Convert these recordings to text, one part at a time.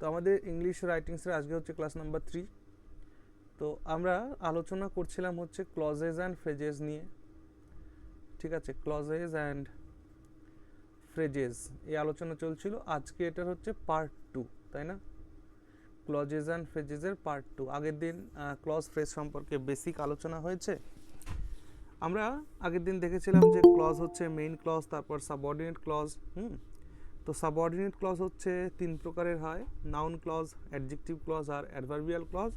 আমাদের ইংলিশ রাইটিংসের আজকে হচ্ছে ক্লাস নাম্বার 3। তো আমরা আলোচনা করছিলাম হচ্ছে ক্লজেস অ্যান্ড ফ্রেজেস নিয়ে, ঠিক আছে। ক্লজেস অ্যান্ড ফ্রেজেস এই আলোচনা চলছিল। আজকে এটার হচ্ছে পার্ট 2, তাই না? ক্লজেস অ্যান্ড ফ্রেজেসের পার্ট 2। আগের দিন ক্লজ ফ্রেজ সম্পর্কে বেসিক আলোচনা হয়েছে। আমরা আগের দিন দেখেছিলাম যে ক্লজ হচ্ছে মেইন ক্লজ, তারপর সাবঅর্ডিনেট ক্লজ। তো সাবঅর্ডিনেট ক্লজ হচ্ছে 3 প্রকারের হয়: নাউন ক্লজ, অ্যাডজেক্টিভ ক্লজ আর অ্যাডভার্বিয়াল ক্লজ।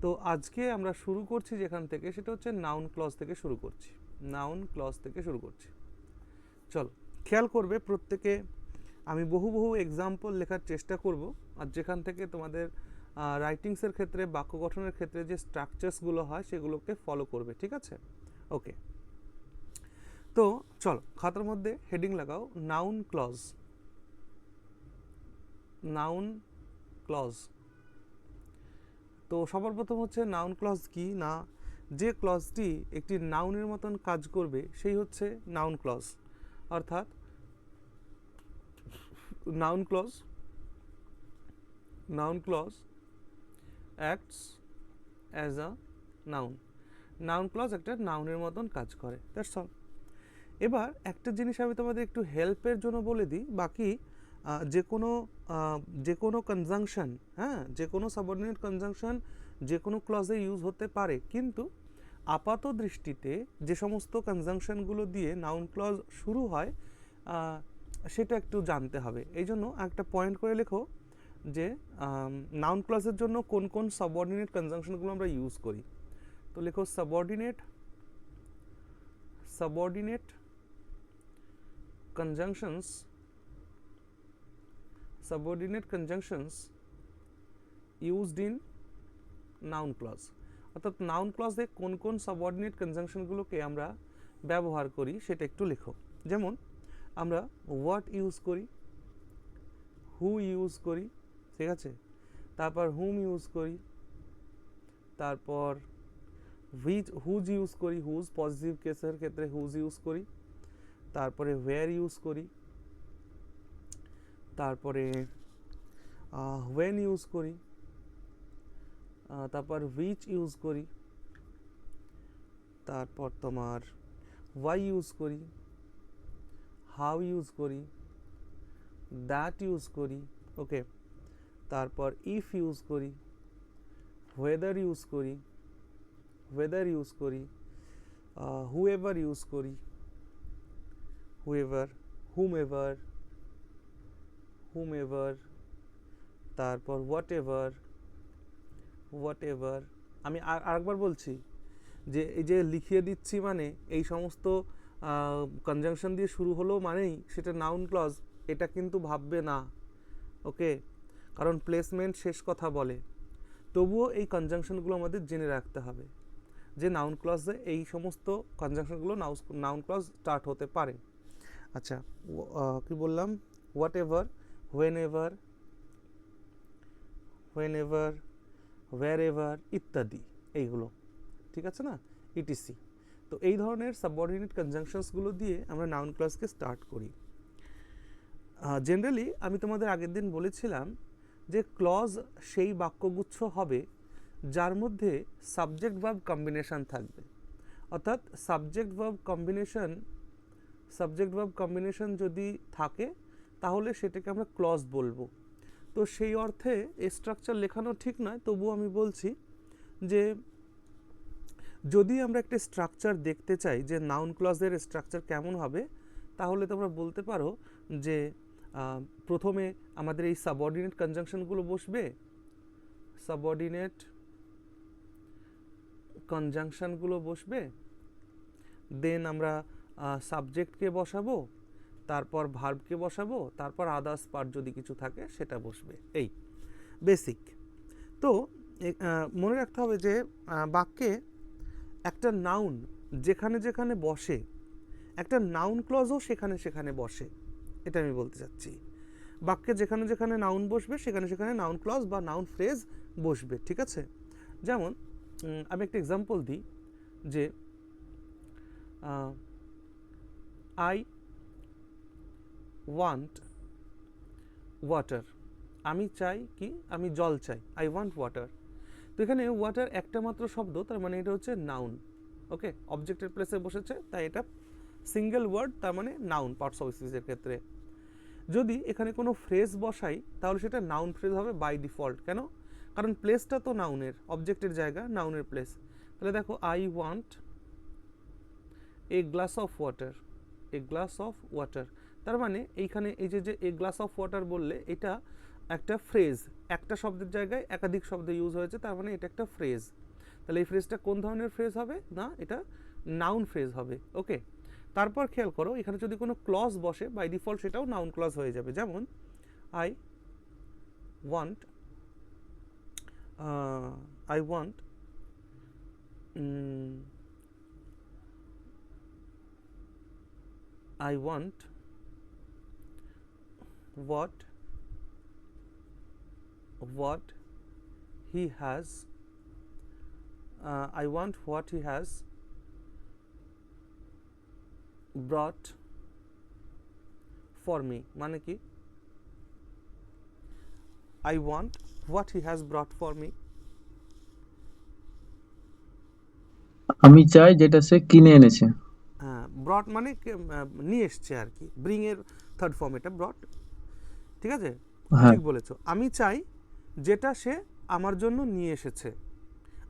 তো আজকে আমরা শুরু করছি যেখান থেকে, সেটা হচ্ছে নাউন ক্লজ থেকে শুরু করছি। নাউন ক্লজ থেকে শুরু করছি। চলো, খেয়াল করবে প্রত্যেকে, আমি বহু এক্সাম্পল লেখার চেষ্টা করব, আর যেখান থেকে তোমাদের রাইটিংসের ক্ষেত্রে, বাক্য গঠনের ক্ষেত্রে যে স্ট্রাকচার্সগুলো হয় সেগুলোকে ফলো করবে, ঠিক আছে? ওকে, তো চলো খাতার মধ্যে হেডিং লাগাও নাউন ক্লজ। Noun clause. তো সবার প্রথম হচ্ছে নাউন ক্লজ কি না, যে ক্লজটি একটি নাউনের মতন কাজ করবে সেই হচ্ছে নাউন ক্লজ। অর্থাৎ noun clause acts as a noun. Noun clause একটা নাউনের মতন কাজ করে, দ্যাটস অল। এবার একটা জিনিস আমি তোমাদের একটু হেল্পের জন্য বলে দিই, বাকি যে কোনো কনজাংশন, হ্যাঁ, যে কোনো সাবঅর্ডিনেট কনজাংশন যে কোনো ক্লজে ইউজ হতে পারে, কিন্তু আপাত দৃষ্টিতে যে সমস্ত কনজাংশনগুলো দিয়ে নাউন ক্লজ শুরু হয় সেটা একটু জানতে হবে। এই জন্য একটা পয়েন্ট করে লেখো যে নাউন ক্লজের জন্য কোন কোন সাবঅর্ডিনেট কনজাংশনগুলো আমরা ইউজ করি। তো লেখো subordinate conjunctions used in noun clause। অর্থাৎ নাউন ক্লজে কোন কোন সাবঅর্ডিনেট কনজাংশনগুলোকে আমরা ব্যবহার করি সেটা একটু লেখো। যেমন আমরা হোয়াট ইউজ করি, হু ইউজ করি, ঠিক আছে, তারপর হুম ইউজ করি, তারপর হুজ ইউজ করি, হুজ পজিটিভ কেসের ক্ষেত্রে হুজ ইউজ করি, তারপরে ওয়্যার ইউজ করি, তারপরে ওয়েন ইউজ করি, তারপর উইচ ইউজ করি, তারপর তোমার ওয়াই ইউজ করি, হাউ ইউজ করি, দ্যাট ইউজ করি, ওকে, তারপর ইফ ইউজ করি, ওয়েদার ইউজ করি, হুএভার ইউজ করি, হুমএভার, তারপর হোয়াটএভার। আমি আরেকবার বলছি যে এই যে লিখিয়ে দিচ্ছি মানে এই সমস্ত কনজাংশন দিয়ে শুরু হলো মানেই সেটা নাউন ক্লজ, এটা কিন্তু ভাববে না, ওকে, কারণ প্লেসমেন্ট শেষ কথা বলে। তবুও এই কনজাংশনগুলো আমাদের জেনে রাখতে হবে যে নাউন ক্লজে এই সমস্ত কনজাংশনগুলো নাউন ক্লজ স্টার্ট হতে পারে। আচ্ছা, কি বললাম? হোয়াটএভার, হোয়েনএভার, ওয়্যারএভার ইত্যাদি, এইগুলো, ঠিক আছে না, ইটিসি। তো এই ধরনের সাবঅর্ডিনেট কনজাংশনসগুলো দিয়ে আমরা নাউন ক্লজকে স্টার্ট করি। জেনারেলি আমি তোমাদের আগের দিন বলেছিলাম যে ক্লজ সেই বাক্যগুচ্ছ হবে যার মধ্যে সাবজেক্ট ভার্ব কম্বিনেশন থাকবে। অর্থাৎ সাবজেক্ট ভার্ব কম্বিনেশন যদি থাকে তাহলে সেটাকে আমরা ক্লজ বলবো। তো সেই অর্থে এই স্ট্রাকচার লেখানো ঠিক নয়, তবুও আমি বলছি যে যদি আমরা একটা স্ট্রাকচার দেখতে চাই যে নাউন ক্লজের স্ট্রাকচার কেমন হবে, তাহলে তোমরা বলতে পারো যে প্রথমে আমাদের এই সাবঅর্ডিনেট কনজাংশনগুলো বসবে, দেন আমরা সাবজেক্টকে বসাবো, তারপর ভার্বকে বসাবো, তারপর আদার্স পার্ট যদি কিছু থাকে সেটা বসবে। এই বেসিক। তো মনে রাখতে হবে যে বাক্যে একটা নাউন যেখানে যেখানে বসে, একটা নাউন ক্লজও সেখানে সেখানে বসে, এটা আমি বলতে চাচ্ছি। বাক্যে যেখানে যেখানে নাউন বসবে সেখানে সেখানে নাউন ক্লজ বা নাউন ফ্রেজ বসবে, ঠিক আছে। যেমন আমি একটা এক্সাম্পল দিই যে আই ওয়ান্ট ওয়াটার, আমি চাই কি, আমি জল চাই, আই ওয়ান্ট ওয়াটার। তো এখানে ওয়াটার একটা মাত্র শব্দ, তার মানে এটা হচ্ছে নাউন। ওকে, অবজেক্টের প্লেসে বসেছে তাই এটা সিঙ্গেল ওয়ার্ড, তার মানে নাউন পার্টস অফ স্পিচের ক্ষেত্রে। যদি এখানে কোনো ফ্রেজ বসাই তাহলে সেটা নাউন ফ্রেজ হবে বাই ডিফল্ট। কেন? কারণ প্লেসটা তো নাউনের, অবজেক্টের জায়গা নাউনের প্লেস। তাহলে দেখো, I want a glass of water, a glass of water, তার মানে এইখানে এই যে এ গ্লাস অফ ওয়াটার বললে এটা একটা ফ্রেজ, একটা শব্দের জায়গায় একাধিক শব্দ ইউজ হয়েছে, তার মানে এটা একটা ফ্রেজ। তাহলে এই ফ্রেজটা কোন ধরনের ফ্রেজ হবে? না, এটা নাউন ফ্রেজ হবে। ওকে, তারপর খেয়াল করো এখানে যদি কোনো ক্লজ বসে বাই ডিফল্ট সেটাও নাউন ক্লজ হয়ে যাবে। যেমন I want, I want I want what he has, I want what he has brought for me, মানে কি? I want what he has brought for me, আমি চাই যেটা সে কিনে এনেছে। হ্যাঁ, ব্রট মানে নিয়ে এসছে আর কি, ব্রিং এর থার্ড ফর্ম এটা ব্রট। ঠিক আছে, হ্যাঁ, ঠিক বলেছো। আমি চাই যেটা সে আমার জন্য নিয়ে এসেছে,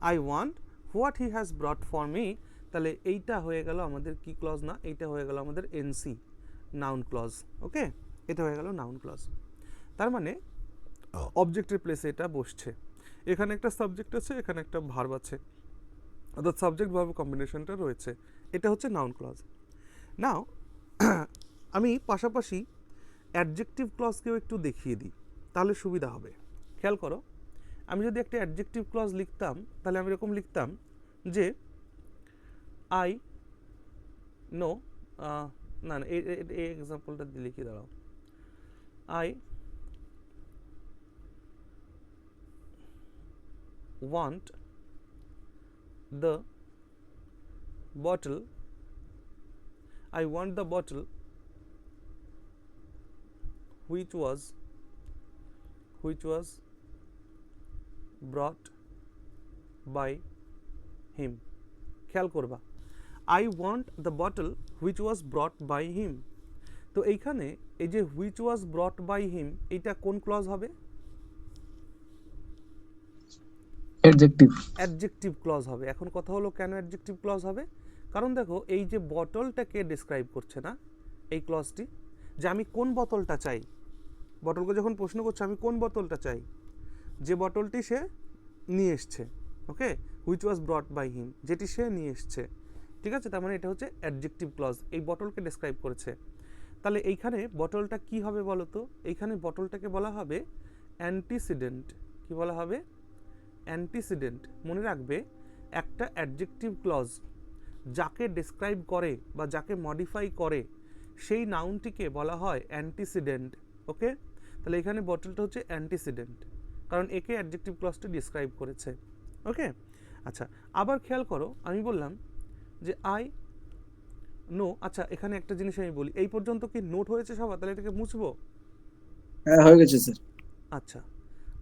I want what he has brought for me. তাহলে এইটা হয়ে গেল আমাদের কি ক্লজ? না, এইটা হয়ে গেল আমাদের এনসি, নাউন ক্লজ। ওকে, এটা হয়ে গেল নাউন ক্লজ। তার মানে অবজেক্টের প্লেসে এটা বসছে। এখানে একটা সাবজেক্ট আছে, এখানে একটা ভার্ব আছে, অর্থাৎ সাবজেক্ট ভার্ব কম্বিনেশনটা রয়েছে। এটা হচ্ছে নাউন ক্লজ। নাও আমি পাশাপাশি অ্যাডজেক্টিভ ক্লজকেও একটু দেখিয়ে দিই, তাহলে সুবিধা হবে। খেয়াল করো, আমি যদি একটা অ্যাডজেক্টিভ ক্লজ লিখতাম তাহলে আমি এরকম লিখতাম যে আই নো, না না, এই এক্সাম্পলটা দিয়ে লিখে দাঁড়াও। I want the bottle, I want the bottle which was brought by him. খেয়াল করবা, I want the bottle which was brought by him। তো এইখানে এই যে which was brought by him, এটা কোন ক্লজ হবে? অ্যাডজেক্টিভ। অ্যাডজেক্টিভ ক্লজ হবে। এখন কথা হলো কেন অ্যাডজেক্টিভ ক্লজ হবে? কারণ দেখো, এই যে বটলটাকে ডিসক্রাইব করছে না এই ক্লজটি, যে আমি কোন বোতলটা চাই। বটলকে যখন প্রশ্ন করছে আমি কোন বোতলটা চাই, যে বটলটি সে নিয়ে এসছে, ওকে, হুইচ ওয়াজ ব্রট বাই হিম, যেটি সে নিয়ে এসছে। ঠিক আছে, তার মানে এটা হচ্ছে অ্যাডজেক্টিভ ক্লজ, এই বটলকে ডেসক্রাইব করেছে। তাহলে এইখানে বটলটা কি হবে বলো তো? এইখানে বটলটাকে বলা হবে অ্যান্টিসিডেন্ট। কি বলা হবে? অ্যান্টিসিডেন্ট। মনে রাখবে, একটা অ্যাডজেক্টিভ ক্লজ যাকে ডেসক্রাইব করে বা যাকে মডিফাই করে সেই নাউনটিকে বলা হয় অ্যান্টিসিডেন্ট। ওকে, তাহলে এখানে বটলটা হচ্ছে অ্যান্টিসিডেন্ট, কারণ একে অ্যাডজেক্টিভ ক্লজটা ডিসক্রাইব করেছে। ওকে, আচ্ছা, আবার খেয়াল করো, আমি বললাম যে আই নো। আচ্ছা, এখানে একটা জিনিস আমি বলি, এই পর্যন্ত কি নোট হয়েছে সবার? তাহলে এটাকে মুছবো। হ্যাঁ, হয়ে গেছে স্যার। আচ্ছা,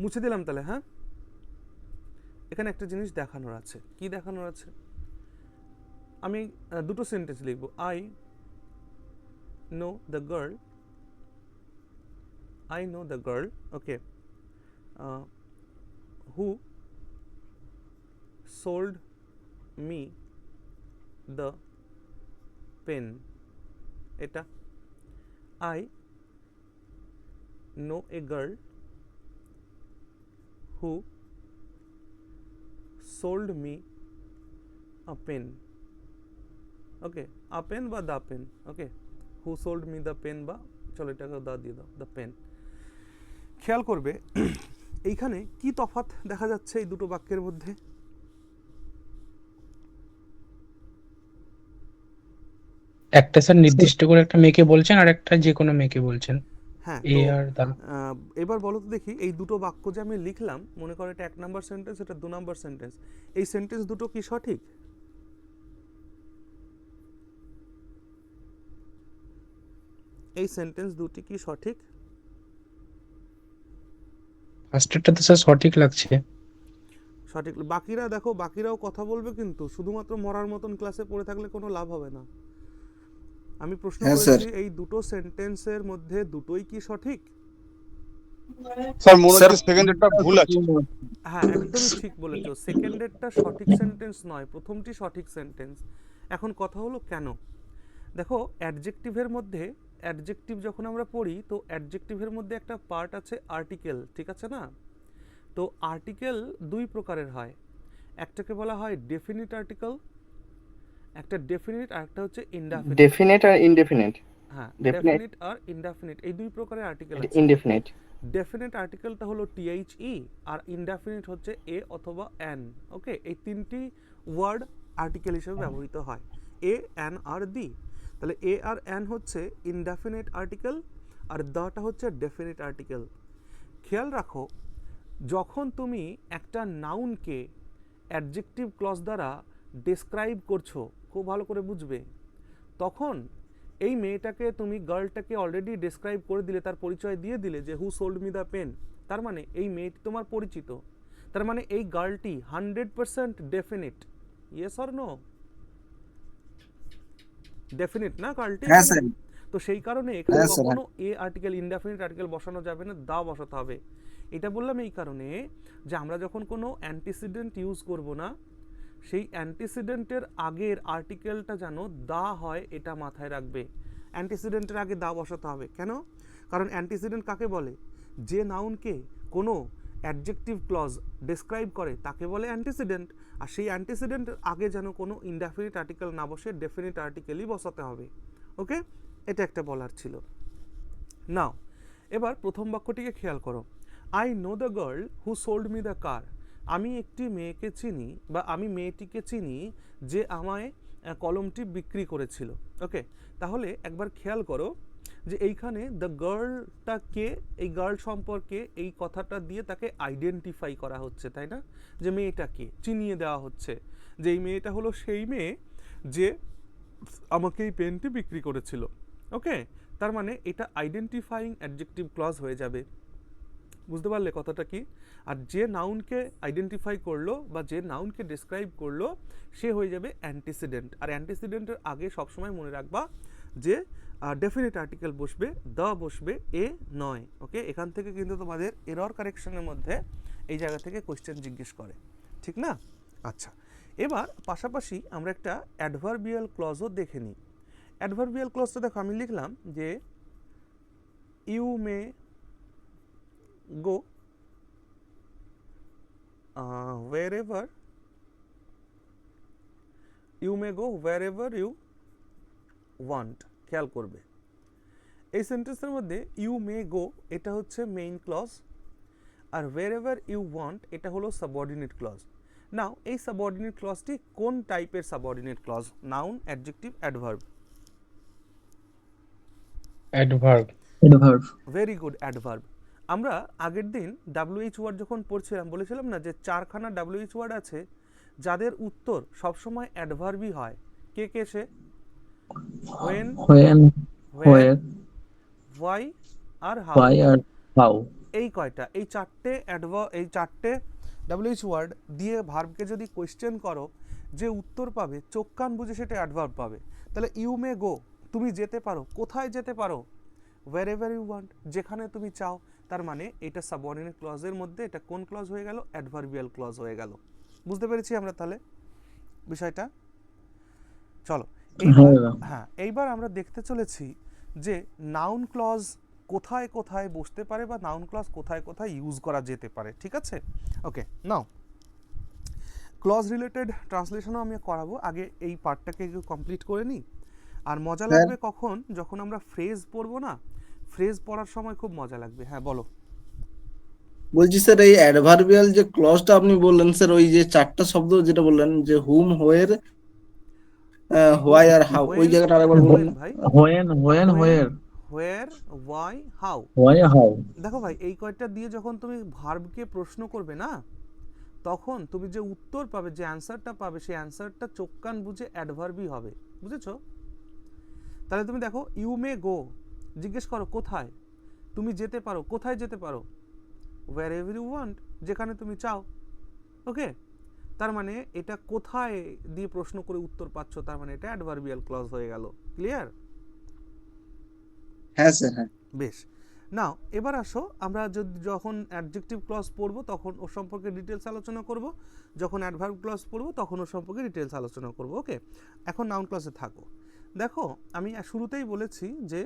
মুছে দিলাম তাহলে। হ্যাঁ, এখানে একটা জিনিস দেখানোর আছে। কি দেখানোর আছে? আমি দুটো সেন্টেন্স লিখব। I know the girl, I know the girl, okay, who sold me the pen. এটা I know a girl who sold me a pen. Okay, a pen বা the pen. Okay, who sold me the pen, বা চলো এটাকে দা দিয়ে দাও, the pen। খেয়াল করবে এইখানে কি তফাৎ দেখা যাচ্ছে এই দুটো বাক্যের মধ্যে? একটা স্যার নির্দিষ্ট করে একটা মেয়েকে বলছেন আর একটা যে কোনো মেয়েকে বলছেন। হ্যাঁ, এ তো আর দা। এবার বলো তো দেখি, এই দুটো বাক্য যে আমি লিখলাম, মনে করো এটা 1 নাম্বার সেন্টেন্স, এটা 2 নাম্বার সেন্টেন্স, এই সেন্টেন্স দুটো কি সঠিক? এই সেন্টেন্স দুটি কি সঠিক? ফার্স্টেরটা তো স্যার সঠিক লাগছে। সঠিক। বাকিরা দেখো, বাকিরাও কথা বলবে, কিন্তু শুধুমাত্র মরার মতন ক্লাসে পড়ে থাকলে কোনো লাভ হবে না। আমি প্রশ্ন হ্যাঁ স্যার। করেছি এই দুটো সেন্টেন্সের মধ্যে দুটোই কি সঠিক? স্যার মনে স্যার হচ্ছে সেকেন্ডেরটা ভুল আছে। হ্যাঁ, একদমই ঠিক বলেছো, সেকেন্ডেরটা সঠিক সেন্টেন্স নয়, প্রথমটি সঠিক সেন্টেন্স। এখন কথা হলো কেন? দেখো, অ্যাডজেক্টিভের মধ্যে, অ্যাডজেক্টিভ যখন আমরা পড়ি তো অ্যাডজেক্টিভের মধ্যে একটা পার্ট আছে আর্টিকেল, ঠিক আছে না? তো আর্টিকেল দুই প্রকারের হয়, একটাকে বলা হয় ডেফিনিট আর্টিকেল, একটা ডেফিনিট, আর একটা হচ্ছে ইনডেফিনিট। ডেফিনেট আর ইনডেফিনেট। হ্যাঁ, definite- ডেফিনিট আর ইনডেফিনিট এই দুই প্রকারের আর্টিকেল আছে। ইনডেফিনেট। ডেফিনিট আর্টিকেলটা হলো টিএইচই, আর ইনডেফিনিট হচ্ছে এ অথবা এন। ওকে, এই তিনটি ওয়ার্ড আর্টিকেল হিসেবে ব্যবহৃত হয়, এ, এন আর দি। তাহলে এ আর এন হচ্ছে ইনডেফিনিট আর্টিকেল, আর দাটা হচ্ছে ডেফিনিট আর্টিকেল। খেয়াল রাখো, যখন তুমি একটা নাউনকে অ্যাডজেক্টিভ ক্লজ দ্বারা ডেসক্রাইব করছো, খুব ভালো করে বুঝবে, তখন এই মেয়েটাকে তুমি, গার্লটাকে অলরেডি ডেসক্রাইব করে দিলে, তার পরিচয় দিয়ে দিলে যে who sold me the pen. তার মানে এই মেয়েটি তোমার পরিচিত, তার মানে এই গার্লটি 100% definite. Yes or no? Definite না গার্লটি? হ্যাঁ স্যার। তো সেই কারণে এখানে হ্যাঁ স্যার, কখনো এ আর্টিকেল, ইনডেফিনিট আর্টিকেল বসানো যাবে না, দা বসাতে হবে। এটা বললাম এই কারণে যে আমরা যখন কোনো অ্যান্টিসিডেন্ট ইউজ করব না, সেই অ্যান্টিসিডেন্টের আগের আর্টিকেলটা যেন দা হয়, এটা মাথায় রাখবে। অ্যান্টিসিডেন্টের আগে দা বসাতে হবে। কেন? কারণ অ্যান্টিসিডেন্ট কাকে বলে? যে নাউনকে কোনো অ্যাডজেক্টিভ ক্লজ ডেসক্রাইব করে তাকে বলে অ্যান্টিসিডেন্ট। আর সেই অ্যান্টিসিডেন্টের আগে যেন কোনো ইনডেফিনিট আর্টিকেল না বসে, ডেফিনিট আর্টিকেলই বসাতে হবে। ওকে, এটা একটা বলার ছিল। নাও এবার প্রথম বাক্যটিকে খেয়াল করো। I know the girl who sold me the car. আমি একটি মেয়েকে চিনি, বা আমি মেয়েটিকে চিনি যে আমায় কলমটি বিক্রি করেছিল। ওকে, তাহলে একবার খেয়াল করো যে এইখানে দ্য গার্লটা কে, এই গার্ল সম্পর্কে এই কথাটা দিয়ে তাকে আইডেন্টিফাই করা হচ্ছে, তাই না? যে মেয়েটাকে চিনিয়ে দেওয়া হচ্ছে যে এই মেয়েটা হলো সেই মেয়ে যে আমাকে এই পেনটি বিক্রি করেছিল। ওকে, তার মানে এটা আইডেন্টিফাইং অ্যাডজেক্টিভ ক্লজ হয়ে যাবে। বুঝতে পারলে কথাটা কি? আর যে নাউনকে আইডেন্টিফাই করলো বা যে নাউনকে ডেসক্রাইব করলো সে হয়ে যাবে অ্যান্টিসিডেন্ট। আর অ্যান্টিসিডেন্টের আগে সবসময় মনে রাখবা যে ডেফিনিট আর্টিকেল বসবে, দ্য বসবে, এ নয়। ওকে, এখান থেকে কিন্তু তোমাদের এরর কারেকশনের মধ্যে এই জায়গা থেকে কোশ্চেন জিজ্ঞেস করে, ঠিক না? আচ্ছা, এবার পাশাপাশি আমরা একটা অ্যাডভার্বিয়াল ক্লজও দেখে নিই। অ্যাডভার্বিয়াল ক্লজটা দেখো, আমি লিখলাম যে you may go wherever you may go wherever you want। খেয়াল করবে এই সেন্টেন্সের মধ্যে ইউ মে গো এটা হচ্ছে মেইন ক্লজ, আর wherever you want এটা হলো সাবঅর্ডিনেট ক্লজ। নাও এই সাবঅর্ডিনেট ক্লজটি কোন টাইপের subordinate clause? Noun, adjective, adverb? Adverb. Adverb. Very good, adverb. আমরা আগের দিন WH ওয়ার্ড যখন পড়ছিলাম বলেছিলাম না যে 4খানা WH ওয়ার্ড আছে যাদের উত্তর সবসময় অ্যাডভার্বই হয়। কে কে সে? when, when, where, where, why R how। why R how। এই কয়টা, এই চারটে WH ওয়ার্ড দিয়ে ভার্বকে যদি কোয়েশ্চেন করো, যে উত্তর পাবে চোখ কান বুঝে সেটা অ্যাডভার্ব পাবে। তাহলে ইউ মে গো, তুমি যেতে পারো, কোথায় যেতে পারো? wherever you want, যেখানে তুমি চাও। তার মানে এটা সাবঅর্ডিনেট ক্লজের মধ্যে এটা কোন ক্লজ হয়ে গেল? অ্যাডভার্বিয়াল ক্লজ হয়ে গেল। বুঝতে পেরেছি আমরা তাহলে বিষয়টা? চলো এইবার, হ্যাঁ এইবার আমরা দেখতে চলেছি যে নাউন ক্লজ কোথায় কোথায় বসতে পারে বা নাউন ক্লজ কোথায় কোথায় ইউজ করা যেতে পারে, ঠিক আছে? ওকে, নাও ক্লজ রিলেটেড ট্রান্সলেশনও আমি করাবো, আগে এই পার্টটাকে কমপ্লিট করে নিই। আর মজা লাগবে কখন? যখন আমরা ফ্রেজ পড়বো না, ফ্রেজ পড়ার সময় খুব মজা লাগবে। হ্যাঁ বলো। বলছি স্যার, এই অ্যাডভার্বিয়াল যে ক্লজটা আপনি বললেন স্যার, ওই যে চারটা শব্দ যেটা বললেন যে হুম, হোয়ার, হোয়াই আর হাউ, ওই জায়গাটা আরেকবার বলুন না। ভাই when, where, where, why, how. why, how। দেখো ভাই, এই কয়টা দিয়ে যখন তুমি ভার্বকে প্রশ্ন করবে না, তখন তুমি যে উত্তর পাবে, যে অ্যান্সারটা পাবে, সেই অ্যান্সারটা চোখ কান বুঝে অ্যাডভার্বই হবে। বুঝেছো? তাহলে তুমি দেখো ইউ মে গো, জিজ্ঞেস করো কোথায়, তুমি যেতে পারো, কোথায় যেতে পারো? ওয়্যার এভার ইউ ওয়ান্ট, যেখানে তুমি চাও। ওকে, তার মানে এটা কোথায় দিয়ে প্রশ্ন করে উত্তর পাচ্ছ, তার মানে এটা অ্যাডভার্বিয়াল ক্লজ হয়ে গেল। ক্লিয়ার? হ্যাঁ স্যার, হ্যাঁ। বেশ, নাও এবার আসো, আমরা যখন অ্যাডজেক্টিভ ক্লজ পড়বো তখন ওর সম্পর্কে ডিটেলস আলোচনা করব, যখন অ্যাডভার্ব ক্লজ পড়বো তখন ওর সম্পর্কে ডিটেলস আলোচনা করব। ওকে, এখন নাউন ক্লজে থাকো। দেখো আমি শুরুতেই বলেছি যে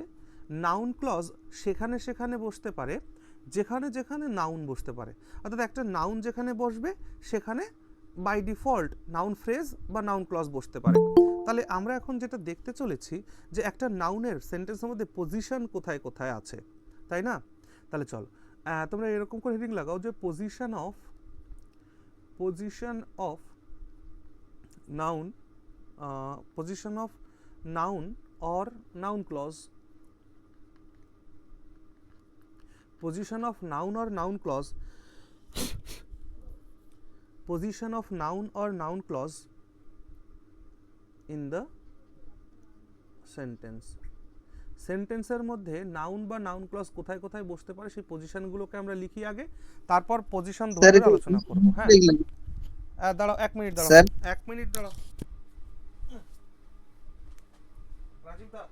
নাউন ক্লজ সেখানে সেখানে বসতে পারে যেখানে যেখানে নাউন বসতে পারে, অর্থাৎ একটা নাউন যেখানে বসবে সেখানে বাই ডিফল্ট নাউন ফ্রেজ বা নাউন ক্লজ বসতে পারে। তাহলে আমরা এখন যেটা দেখতে চলেছি যে একটা নাউনের সেন্টেন্সের মধ্যে পজিশন কোথায় কোথায় আছে, তাই না? তাহলে চল তোমরা এরকম করে হেডিং লাগাও যে position of noun, position of noun or noun clause, position of noun or noun clause, position of noun or noun clause in the sentence. সেন্টেন্সের মধ্যে নাউন বা নাউন ক্লজ কোথায় কোথায় বসতে পারে সেই পজিশনগুলোকে আমরা লিখি আগে, তারপর পজিশন ধরে স্যার, ধরে আলোচনা করব। হ্যাঁ, দেখলেন? দাঁড়াও 1 মিনিট, দাঁড়াও স্যার। 1 মিনিট দাঁড়াও। রাজীব দা,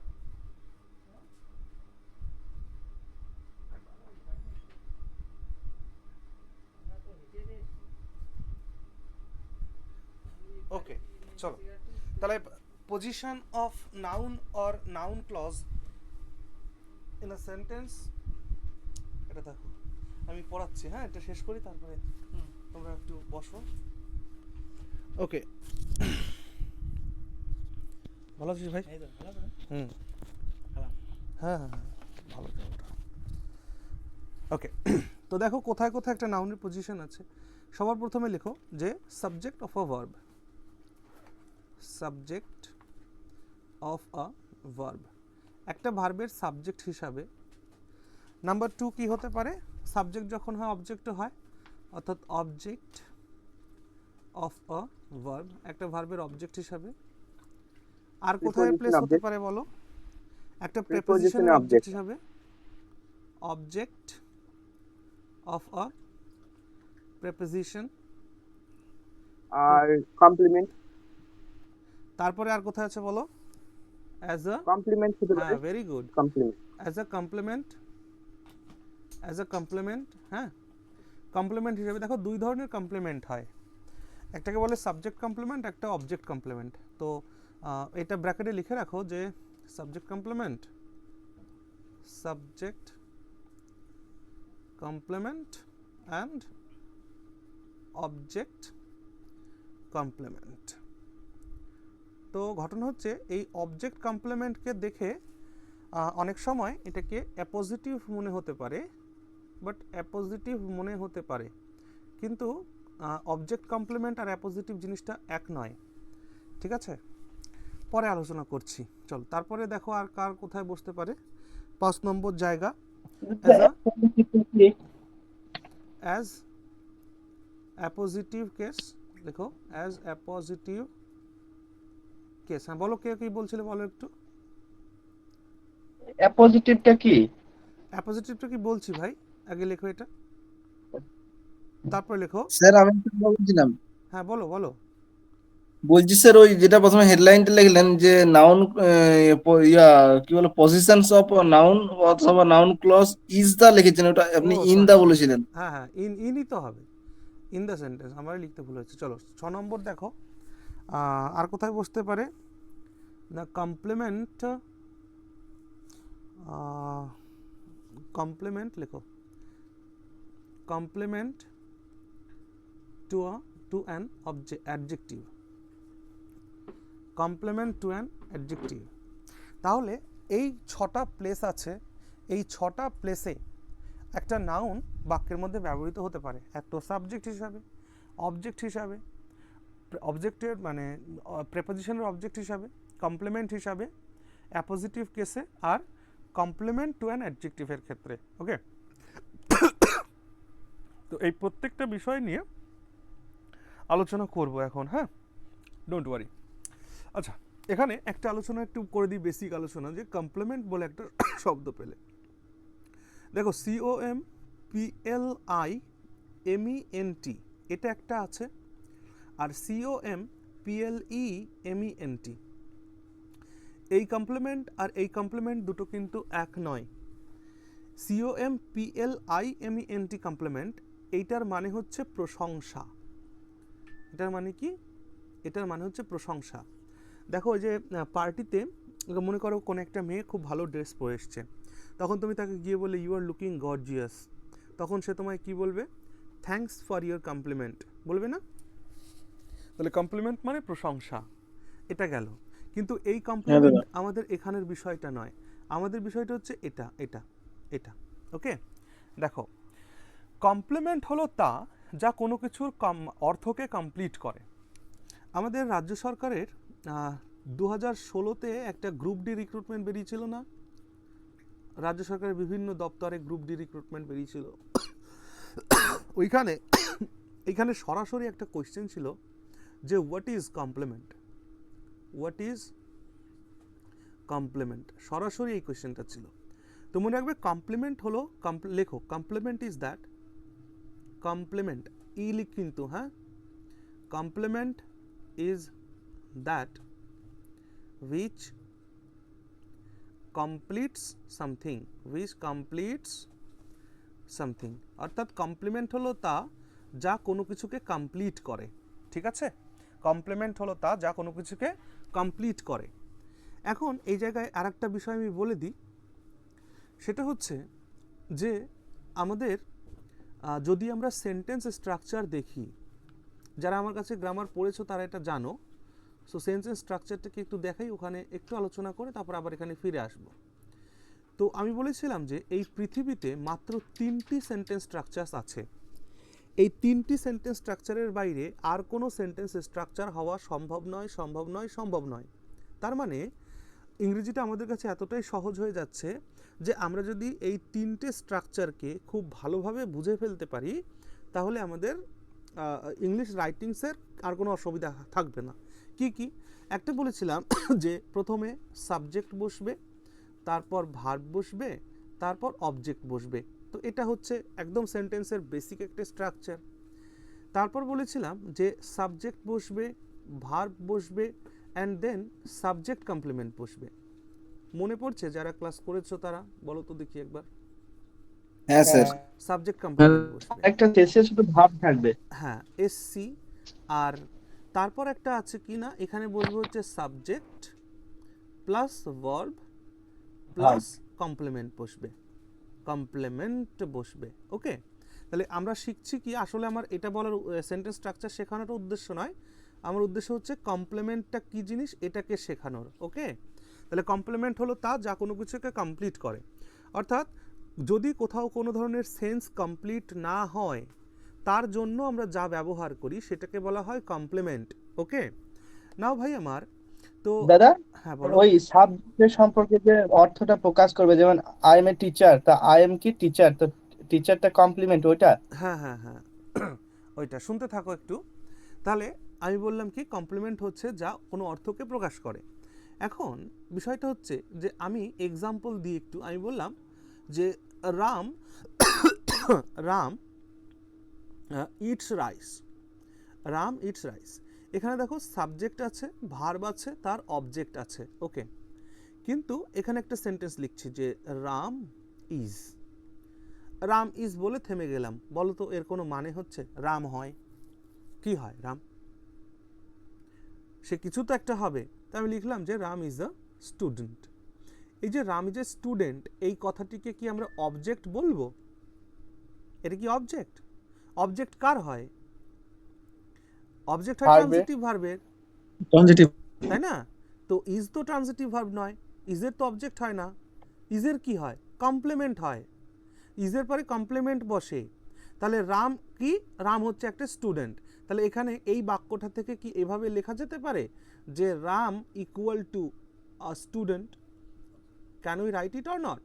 ওকে চলো তাহলে position of noun or noun clause in a sentence, এটা দেখো আমি পড়াচ্ছি। হ্যাঁ, এটা শেষ করি তারপরে তোমরা একটু বসো। ওকে, ভালো আছিস ভাই? হুম, হ্যাঁ হ্যাঁ ভালো। ওকে, তো দেখো কোথায় কোথায় একটা নাউনের পজিশন আছে। সবার প্রথমে লেখো যে subject of a verb, subject of a verb, একটা ভার্বের সাবজেক্ট হিসাবে। নাম্বার 2 কি হতে পারে? সাবজেক্ট যখন হয় অবজেক্টও হয়, অর্থাৎ অবজেক্ট অফ আ ভার্ব, একটা ভার্বের অবজেক্ট হিসাবে। আর কোথায় প্লেস হতে পারে বলো? একটা প্রিপোজিশনের অবজেক্ট হিসাবে, অবজেক্ট অফ আ প্রিপোজিশন। আর কমপ্লিমেন্ট, তারপরে আর কোথায় আছে বলো? অ্যাজ আ কমপ্লিমেন্ট হতে পারে, হ্যাঁ, very good, complement. As a complement, as a complement. হ্যাঁ, কমপ্লিমেন্ট হিসেবে দেখো দুই ধরনের কমপ্লিমেন্ট হয়, একটাকে বলে সাবজেক্ট কমপ্লিমেন্ট, একটা অবজেক্ট কমপ্লিমেন্ট। তো এটা ব্র্যাকেটে লিখে রাখো যে subject complement, subject complement and object complement. তো ঘটনা হচ্ছে এই অবজেক্ট কমপ্লিমেন্টকে দেখে অনেক সময় এটাকে অ্যাপোজিটিভ মনে হতে পারে, বাট অ্যাপোজিটিভ মনে হতে পারে, কিন্তু অবজেক্ট কমপ্লিমেন্ট আর অ্যাপোজিটিভ জিনিসটা এক নয়। ঠিক আছে, পরে আলোচনা করছি। চল তারপরে দেখো আর কার কোথায় বসতে পারে। 5 নম্বর জায়গা, অ্যাজ অ্যাপোজিটিভ কেস। দেখো অ্যাজ অ্যাপোজিটিভ কেস। হ্যাঁ বলো, কে কি বলছিলে বলো একটু। অ্যাপোজিটিভটা কি? অ্যাপোজিটিভটা কি বলছি ভাই, আগে লেখো এটা, তারপরে লেখো। স্যার, আমি একটা কথা বলছিলাম। হ্যাঁ বলো বলো। বলছি স্যার, ওই যেটা প্রথমে হেডলাইনটা লিখলেন যে নাউন, কি বলে, পজিশনস অফ নাউন অথবা নাউন ক্লজ ইজ দা লিখেছেন, ওটা আপনি ও ইন সরি দা সরি, বলেছিলেন। হ্যাঁ হ্যাঁ ইনই তো হবে, ইন দ্য সেন্টেন্স, আমার লিখতে ভুল হয়েছে। চলো 6 নম্বর দেখো, আর কোথায় বসতে পারে না, কমপ্লিমেন্ট, কমপ্লিমেন্ট লেখো, complement to an adjective, complement to an adjective. তাহলে এই 6টা প্লেস আছে, এই 6টা প্লেসে একটা নাউন বাক্যের মধ্যে ব্যবহৃত হতে পারে, একটা সাবজেক্ট হিসাবে, অবজেক্ট হিসাবে, অবজেক্টের মানে প্রেপোজিশনের অবজেক্ট হিসাবে, কমপ্লিমেন্ট হিসাবে, অ্যাপোজিটিভ কেসে, আর কমপ্লিমেন্ট টু অ্যান অ্যাডজেক্টিভের ক্ষেত্রে। ওকে, তো এই প্রত্যেকটা বিষয় নিয়ে আলোচনা করব এখন। হ্যাঁ, ডোন্ট ওয়ারি। আচ্ছা, এখানে একটা আলোচনা একটু করে দিই, বেসিক আলোচনা, যে কমপ্লিমেন্ট বলে একটা শব্দ পেলে, দেখো COM PLIMENT এটা একটা আছে, আর COMPLEMENT এই কমপ্লিমেন্ট আর এই কমপ্লিমেন্ট দুটো কিন্তু এক নয়। COMPLIMENT কমপ্লিমেন্ট এইটার মানে হচ্ছে প্রশংসা। এটার মানে কি? এটার মানে হচ্ছে প্রশংসা। দেখো ওই যে পার্টিতে মনে করো কোনো একটা মেয়ে খুব ভালো ড্রেস পরে এসছে, তখন তুমি তাকে গিয়ে বলে ইউ আর লুকিং গর্জিয়াস, তখন সে তোমায় কি বলবে? থ্যাঙ্কস ফর ইউর কমপ্লিমেন্ট বলবে না? তাহলে কমপ্লিমেন্ট মানে প্রশংসা, এটা গেল। কিন্তু এই কমপ্লিমেন্ট আমাদের এখানের বিষয়টা নয়, আমাদের বিষয়টা হচ্ছে এটা এটা এটা। ওকে, দেখো কমপ্লিমেন্ট হলো তা যা কোনো কিছুর অর্থকে কমপ্লিট করে। আমাদের রাজ্য সরকারের 2016-তে একটা গ্রুপ ডি রিক্রুটমেন্ট বেরিয়েছিল না? রাজ্য সরকারের বিভিন্ন দপ্তরে গ্রুপ ডি রিক্রুটমেন্ট বেরিয়েছিল। এইখানে সরাসরি একটা কোয়েশ্চেন ছিল যে what is complement, what is complement, সরাসরি এই কোয়েশ্চেনটা ছিল। তো মনে রাখবে কমপ্লিমেন্ট হলো, লেখো কমপ্লিমেন্ট ইজ দ্যাট, কমপ্লিমেন্ট ই লিখ কিন্তু, হ্যাঁ, complement is that which completes something, which completes something, অর্থাৎ কমপ্লিমেন্ট হলো তা যা কোনো কিছুকে কমপ্লিট করে। ঠিক আছে, কমপ্লিমেন্ট হলো তা যা কোনো কিছুকে কমপ্লিট করে। এখন এই জায়গায় আরেকটা বিষয় আমি বলে দিই, সেটা হচ্ছে যে আমাদের যদি আমরা সেন্টেন্স স্ট্রাকচার দেখি, যারা আমার কাছে গ্রামার পড়েছো তারা এটা জানো। সো সেন্টেন্স স্ট্রাকচারটাকে একটু দেখাই, ওখানে একটু আলোচনা করে তারপর আবার এখানে ফিরে আসব। তো আমি বলেছিলাম যে এই পৃথিবীতে মাত্র 3টি সেন্টেন্স স্ট্রাকচারস আছে। এই 3টি সেন্টেন্স স্ট্রাকচারের বাইরে আর কোনো সেন্টেন্স স্ট্রাকচার হওয়া সম্ভব নয়, সম্ভব নয়, সম্ভব নয়। তার মানে ইংরেজিটা আমাদের কাছে এতটাই সহজ হয়ে যাচ্ছে যে আমরা যদি এই 3টে স্ট্রাকচারকে খুব ভালোভাবে বুঝে ফেলতে পারি, তাহলে আমাদের ইংলিশ রাইটিংসের আর কোনো অসুবিধা থাকবে না। কি কি? একটা বলেছিলাম যে প্রথমে সাবজেক্ট বসবে, তারপর ভার্ব বসবে, তারপর অবজেক্ট বসবে। তো এটা হচ্ছে একদম সেন্টেন্সের বেসিক একটা স্ট্রাকচার। তারপর বলেছিলাম যে সাবজেক্ট বসবে, ভার্ব বসবে, অ্যান্ড দেন সাবজেক্ট কমপ্লিমেন্ট বসবে। মনে পড়ছে? যারা ক্লাস করেছো তারা বলো তো দেখি একবার। হ্যাঁ স্যার। সাবজেক্ট কমপ্লিমেন্ট বসবে, একটা শেষে শুধু ভাব থাকবে। হ্যাঁ, এসসি। আর তারপর একটা আছে কি না, এখানে বসবে হচ্ছে subject plus verb plus complement বসবে, কমপ্লিমেন্ট বসবে। ওকে, তাহলে আমরা শিখছি কি, আসলে আমার এটা বলার সেন্টেন্স স্ট্রাকচার শেখানোর উদ্দেশ্য নয়, আমার উদ্দেশ্য হচ্ছে কমপ্লিমেন্টটা কি জিনিস এটাকে শেখানোর। ওকে, তাহলে কমপ্লিমেন্ট হলো তা যা কোনো কিছুকে কমপ্লিট করে। অর্থাৎ যদি কোথাও কোনো ধরনের সেন্স কমপ্লিট না হয়, তার জন্য আমরা যা ব্যবহার করি সেটাকে বলা হয় কমপ্লিমেন্ট। ওকে, নাও ভাই আমার, তো দাদা, হ্যাঁ বলো। ওই সাবজেক্ট সম্পর্কে যে অর্থটা প্রকাশ করবে, যেমন আই এম এ টিচার, তা আই এম কি টিচার, তো টিচারটা কমপ্লিমেন্ট ওইটা। হ্যাঁ হ্যাঁ হ্যাঁ ওইটা শুনতে থাকো একটু। তাহলে আমি বললাম কি, কমপ্লিমেন্ট হচ্ছে যা কোনো অর্থকে প্রকাশ করে। এখন বিষয়টা হচ্ছে যে আমি এক্সাম্পল দিয়ে একটু আমি বললাম যে Ram Ram eats rice, Ram eats rice. এখানে দেখো সাবজেক্ট আছে, ভার্ব আছে, তার অবজেক্ট আছে। ওকে, কিন্তু এখানে একটা সেন্টেন্স লিখছি যে রাম ইজ, রাম ইজ বলে থেমে গেলাম। বলো তো এর কোনো মানে হচ্ছে? রাম হয়, কি হয়? রাম, সে কিছু তো একটা হবে। তাই আমি লিখলাম যে রাম ইজ আ স্টুডেন্ট। এই যে রাম ইজ এ স্টুডেন্ট, এই কথাটিকে কি আমরা অবজেক্ট বলবো? এটা কি অবজেক্ট? অবজেক্ট কার হয়? অবজেক্ট হয় ট্রানজিটিভ ভার্বের, ট্রানজিটিভ, তাই না? তো ইজ তো ট্রানজিটিভ ভার্ব নয়, ইজের তো অবজেক্ট হয় না। ইজের কি হয়? কমপ্লিমেন্ট হয়। ইজের পরে কমপ্লিমেন্ট বসে। তাহলে রাম কি? রাম হচ্ছে একটা স্টুডেন্ট। তাহলে এখানে এই বাক্যটা থেকে কি এভাবে লেখা যেতে পারে যে Ram equal to a student? Can we write it or not?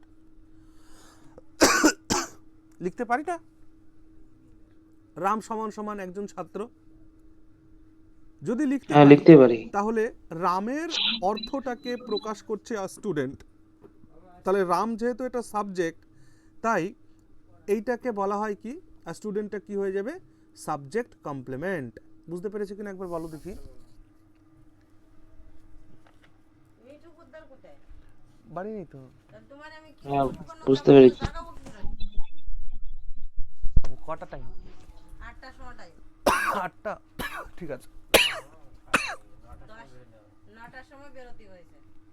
লিখতে পারি না? রাম সমান সমান একজন ছাত্র। যদি লিখতে পারি তাহলে রামের অর্থটাকে প্রকাশ করছে আ স্টুডেন্ট। তাহলে রাম যেহেতু এটা সাবজেক্ট, তাই এইটাকে বলা হয় কি, আর স্টুডেন্টটা কি হয়ে যাবে, সাবজেক্ট কমপ্লিমেন্ট। বুঝতে পেরেছি কিনা একবার বলো দেখি। বাড়ি নেই তো, হ্যাঁ বুঝতে পেরেছি। কটা টাইম? 8টা, ঠিক আছে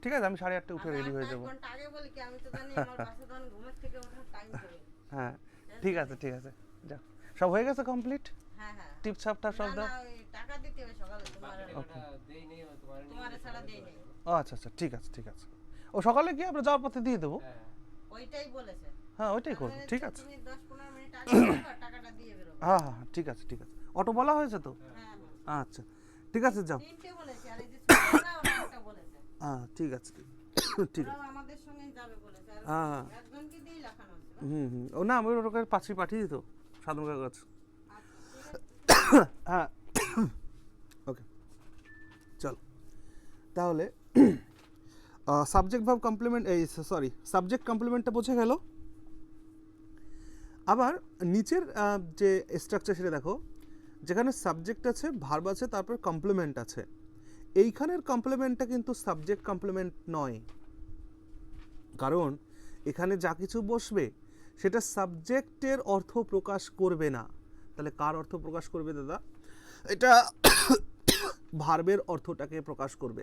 ঠিক আছে, আমি 8:30 উঠে রেডি হয়ে যাবো। হ্যাঁ ঠিক আছে ঠিক আছে, যাও সব হয়ে গেছে কমপ্লিট, টিপ ছাপটা সব দাও। ও আচ্ছা আচ্ছা ঠিক আছে ঠিক আছে, ও সকালে গিয়ে আমরা যাওয়ার পথে দিয়ে দেবো। হ্যাঁ ওইটাই করবো, ঠিক আছে। হ্যাঁ হ্যাঁ ঠিক আছে ঠিক আছে, অটো বলা হয়েছে তো? আচ্ছা ঠিক আছে, যাও। হ্যাঁ ঠিক আছে ঠিক আছে, হ্যাঁ হ্যাঁ ও না আমি ওর কাছে পাঠিয়ে দিত সাধারণ কাগজ। হ্যাঁ ওকে চল তাহলে, সাবজেক্ট ভার্ব কমপ্লিমেন্ট, এই সরি সাবজেক্ট কমপ্লিমেন্টটা বোঝা গেল। আবার নিচের যে স্ট্রাকচার সেটা দেখো, যেখানে সাবজেক্ট আছে, ভার্ব আছে, তারপর কমপ্লিমেন্ট আছে। এইখানের কমপ্লিমেন্টটা কিন্তু সাবজেক্ট কমপ্লিমেন্ট নয়, কারণ এখানে যা কিছু বসবে সেটা সাবজেক্টের অর্থ প্রকাশ করবে না। তাহলে কার অর্থ প্রকাশ করবে দাদা? এটা ভার্বের অর্থটাকে প্রকাশ করবে।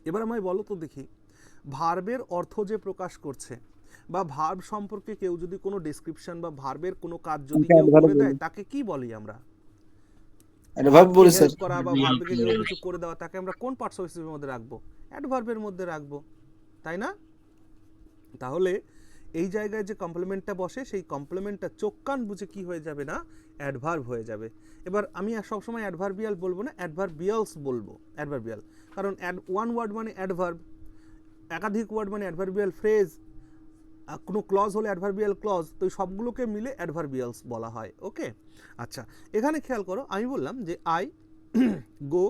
এবার আমায় বলো তো দেখি, ভার্বের অর্থ যে প্রকাশ করছে, বা ভার্ব সম্পর্কে কেউ যদি কোনো ডেসক্রিপশন বা ভার্বের কোনো কাজ যদি কেউ করে দেয়, তাকে কি বলি আমরা? অ্যাডভার্ব বলি স্যার। হেল্প করা বা ভার্বকে কেউ কিছু করে দেওয়া, তাকে আমরা কোন পার্টস অফ স্পিচের মধ্যে রাখবো? অ্যাডভার্বের মধ্যে রাখবো, তাই না? তাহলে এই জায়গায় যে কমপ্লিমেন্টটা বসে, সেই কমপ্লিমেন্টটা চোখ কান বুঝে কি হয়ে যাবে না, অ্যাডভার্ব হয়ে যাবে। এবার আমি সবসময় অ্যাডভার্বিয়াল বলবো না, অ্যাডভার্বিয়ালস বলবো। অ্যাডভার্বিয়াল কারণ ওয়ান ওয়ার্ড মানে অ্যাডভার্ব, একাধিক ওয়ার্ড মানে অ্যাডভার্বিয়াল ফ্রেজ, কোনো ক্লজ হলে অ্যাডভার্বিয়াল ক্লজ, তো সবগুলোকে মিলে অ্যাডভার্বিয়ালস বলা হয়। ওকে আচ্ছা, এখানে খেয়াল করো, আমি বললাম যে আই গো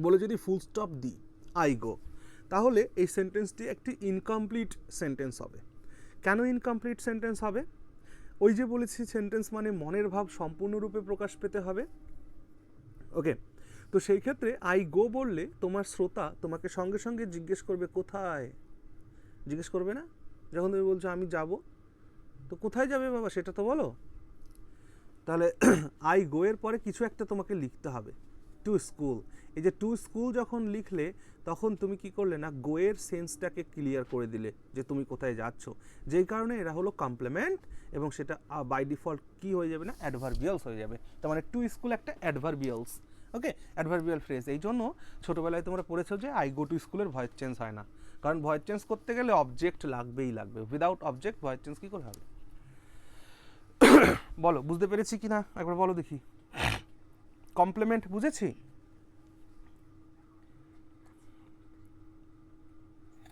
বলে যদি ফুল স্টপ দিই, আই গো, তাহলে এই সেন্টেন্সটি একটি ইনকমপ্লিট সেন্টেন্স হবে। কেন ইনকমপ্লিট সেন্টেন্স হবে? ওই যে বলেছি সেন্টেন্স মানে মনের ভাব সম্পূর্ণরূপে প্রকাশ পেতে হবে। ওকে, তো সেই ক্ষেত্রে আই গো বললে তোমার শ্রোতা তোমাকে সঙ্গে সঙ্গে জিজ্ঞেস করবে কোথায়, জিজ্ঞেস করবে না? যখন তুমি বলছো আমি যাব, তো কোথায় যাবে বাবা সেটা তো বলো। তাহলে আই গো এর পরে কিছু একটা তোমাকে লিখতে হবে, টু স্কুল। এই যে টু স্কুল যখন লিখলে, তখন তুমি কি করলে না, গো এর সেন্সটাকে ক্লিয়ার করে দিলে যে তুমি কোথায় যাচ্ছ, যেই কারণে এরা হলো কমপ্লিমেন্ট, এবং সেটা বাই ডিফল্ট কি হয়ে যাবে না, অ্যাডভার্বিয়ালস হয়ে যাবে। তার মানে টু স্কুল একটা অ্যাডভার্বিয়ালস। ওকে, অ্যাডভার্বিয়াল ফ্রেজ। এই জন্য ছোটোবেলায় তোমরা পড়েছো যে আই গো টু স্কুলের ভয়েস চেঞ্জ হয় না, কারণ ভয়েস চেঞ্জ করতে গেলে অবজেক্ট লাগবেই লাগবে, উইদাউট অবজেক্ট ভয়েস চেঞ্জ কী করে হবে? বলো বুঝতে পেরেছি কি না একবার বলো দেখি। কমপ্লিমেন্ট বুঝেছি?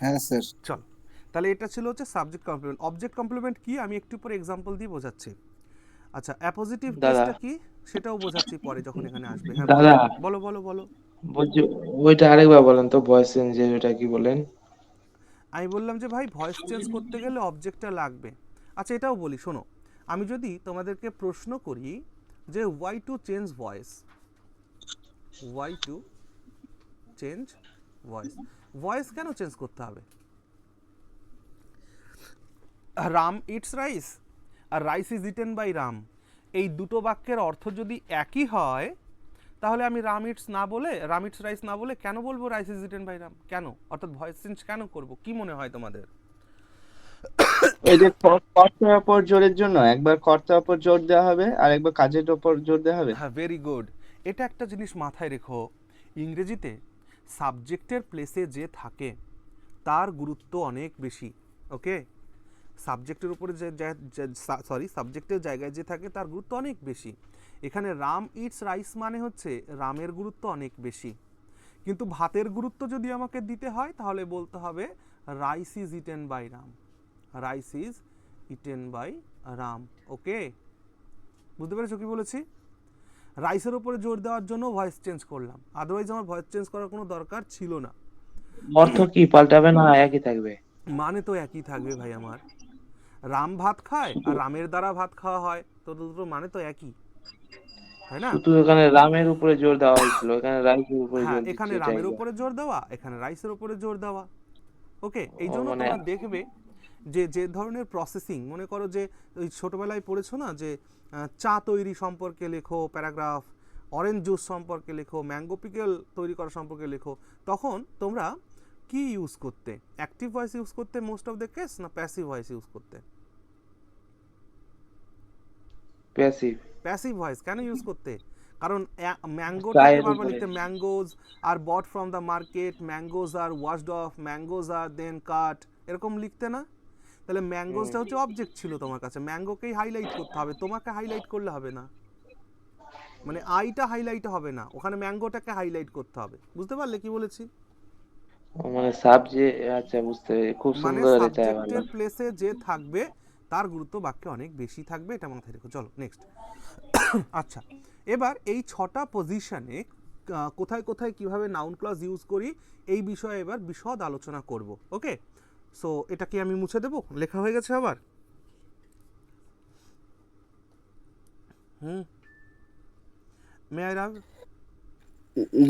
হ্যাঁ স্যার। চল তাহলে এটা ছিল হচ্ছে সাবজেক্ট কমপ্লিমেন্ট। অবজেক্ট কমপ্লিমেন্ট কি আমি একটু পরে এক্সাম্পল দিয়ে বোঝাচ্ছি। আচ্ছা, অ্যাপোজিটিভ কেসটা কি সেটাও বোঝাচ্ছি পরে যখন এখানে আসবে। হ্যাঁ দাদা বলো বলো বলো। বলছি ওইটা আরেকবার বলেন তো, ভয়েস চেঞ্জের ওটা কি বলেন? আমি বললাম যে ভাই ভয়েস চেঞ্জ করতে গেলে অবজেক্টটা লাগবে। আচ্ছা এটাও বলি শোনো, আমি যদি তোমাদেরকে প্রশ্ন করি যে why to change voice, why to change voice, voice কেন চেঞ্জ করতে হবে? রাম ইটস রাইস আর rice is eaten by Ram, এই দুটো বাক্যের অর্থ যদি একই হয়, তাহলে আমি রাম ইটস না বলে, রাম ইটস রাইস না বলে কেন বলবো rice is eaten by Ram? কেন? অর্থাৎ ভয়েস চেঞ্জ কেন করব? কি মনে হয় তোমাদের? এই যে কর্তার উপর জোরের জন্য একবার কর্তার উপর জোর দেওয়া হবে আর একবার কাজের উপর জোর দেওয়া হবে। হ্যাঁ ভেরি গুড। এটা একটা জিনিস মাথায় রেখো, ইংরেজিতে সাবজেক্টের প্লেসে যে থাকে তার গুরুত্ব অনেক বেশি। ওকে, সাবজেক্টের উপরে সাবজেক্টের জায়গায় যে থাকে তার গুরুত্ব অনেক বেশি। এখানে রাম ইটস রাইস মানে হচ্ছে রামের গুরুত্ব অনেক বেশি, কিন্তু ভাতের গুরুত্ব যদি আমাকে দিতে হয় তাহলে বলতে হবে rice is eaten by Ram, rice is eaten by Ram. Okay, বুঝতে পেরেছো কি বলেছি? রাইসের উপরে জোর দেওয়ার জন্য ভয়েস চেঞ্জ করলাম, আদারওয়াইজ আমার ভয়েস চেঞ্জ করার কোনো দরকার ছিল না। অর্থ কি পাল্টাবে না একই থাকবে? মানে তো একই থাকবে ভাই আমার। রাম ভাত খায় আর রামের দ্বারা ভাত খাওয়া হয়, তো দুটো মানে তো একই, তাই না? শুধু এখানে রামের উপরে জোর দেওয়া হয়েছিল, এখানে রাইসের উপরে হ্যাঁ, জোর দিচ্ছে, এখানে এটাই রামের তো। উপরে জোর দেওয়া, এখানে রাইসের উপরে জোর দেওয়া। ওকে, এই ও জন্য মানে তোমরা দেখবে যে যে ধরনের প্রসেসিং, মনে করো যে ওই ছোটবেলায় পড়েছো না যে চা তৈরি সম্পর্কে লেখো প্যারাগ্রাফ, অরেঞ্জ জুস সম্পর্কে লেখো, ম্যাঙ্গো পিকেল তৈরি করা সম্পর্কে লেখো, তখন তোমরা কি ইউজ করতে? অ্যাক্টিভ ভয়েস ইউজ করতে মোস্ট অফ দ্য কেস, না প্যাসিভ ভয়েস ইউজ করতে? প্যাসিভ। প্যাসিভ ভয়েস কেন ইউজ করতে? কারণ ম্যাঙ্গোটাকে চায়ের বারবার উপরে। লিখতে mangoes are bought from the market, mangoes are washed off, mangoes are then cut, এরকম লিখতে না? তাহলে ম্যাঙ্গোজটা হচ্ছে অবজেক্ট ছিল তোমার কাছে, ম্যাঙ্গোকেই হাইলাইট করতে হবে, তোমাকে হাইলাইট করলে হবে না, মানে আইটা হাইলাইট হবে না, ওখানে ম্যাঙ্গোটাকে হাইলাইট করতে হবে। বুঝতে পারলে কি বলেছি? ও মানে সাবজেক্ট, আচ্ছা বুঝতে পেরেছি, খুব মানে সুন্দর এটা ভালো। সাবজেক্টের প্লেসে যে থাকবে তার গুরুত্ব বাক্যে অনেক বেশি থাকবে, এটা মাথায় রেখো। চলো নেক্সট। আচ্ছা, এবার এই 6টা পজিশনে কোথায় কোথায় কিভাবে নাউন ক্লজ ইউজ করি এই বিষয়ে এবার বিশদ আলোচনা করব। ওকে, সো এটা কি আমি মুছে দেব? লেখা হয়ে গেছে আবার? মে আই রাগ?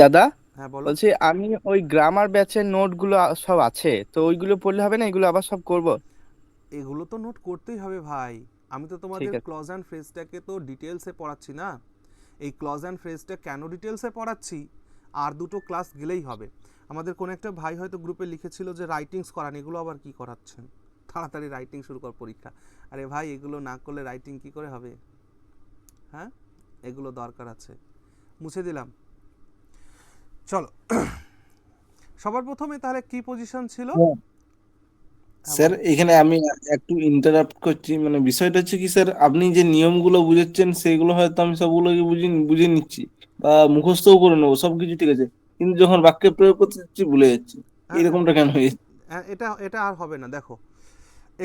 দাদা হ্যাঁ বলো। বলছি, আমি ওই গ্রামার ব্যাচের নোটগুলো সব আছে, তো ওইগুলো পড়লে হবে না? এগুলো আবার সব করব? এগুলো তো নোট করতেই হবে ভাই, আমি তো তোমাদের ঠিক আছে। ক্লজ অ্যান্ড ফ্রেজটাকে তো ডিটেলসে পড়াচ্ছি না। এই ক্লজ অ্যান্ড ফ্রেজটা কেন ডিটেলসে পড়াচ্ছি, আর দুটো ক্লাস গেলেই হবে। আমাদের কোনো একটা ভাই হয়তো গ্রুপে লিখেছিল যে রাইটিংস করান, এগুলো আবার কি করাচ্ছেন? তাড়াতাড়ি রাইটিং শুরু কর পরীক্ষা। আরে ভাই, এগুলো না করলে রাইটিং কি করে হবে? হ্যাঁ, এগুলো দরকার আছে। মুছে দিলাম। চলো, সবার প্রথমে তাহলে কি পজিশন ছিল? স্যার এখানে আমি একটু ইন্টারাপ্ট করছি, মানে বিষয়টা হচ্ছে কি স্যার, আপনি যে নিয়মগুলো বুঝাচ্ছেন সেগুলো হয়তো আমি সবগুলোকে বুঝে নিচ্ছি বা মুখস্থও করে নেবো, সবকিছু ঠিক আছে, কিন্তু যখন বাক্যে প্রয়োগ করতে যাচ্ছি ভুলে যাচ্ছি, এরকমটা কেন হয়েছে? এটা এটা আর হবে না। দেখো,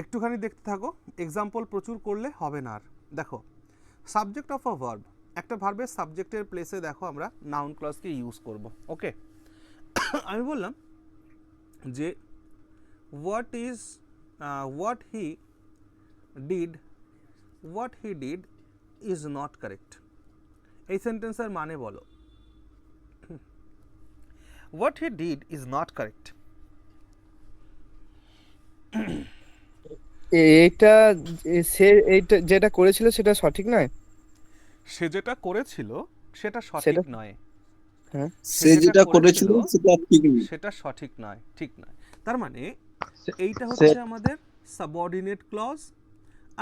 একটুখানি দেখতে থাকো, এক্সাম্পল প্রচুর করলে হবে না আর। দেখো, সাবজেক্ট অফ আ ভার্ব, একটা ভার্বের সাবজেক্টের প্লেসে দেখো আমরা নাউন ক্লজকে ইউজ করব। ওকে, আমি বললাম যে what he did is not correct. এই সেন্টেন্সের মানে বলো। What he did is not correct. এইটা সে এইটা যেটা করেছিল সেটা সঠিক নয়। সে যেটা করেছিল সেটা সঠিক সেটা নয়। হ্যাঁ, সে যেটা করেছিল সেটা ঠিক নেই। সেটা সঠিক নয়, ঠিক নয়। তার মানে এইটা সে- হচ্ছে আমাদের সাবঅর্ডিনেট ক্লজ,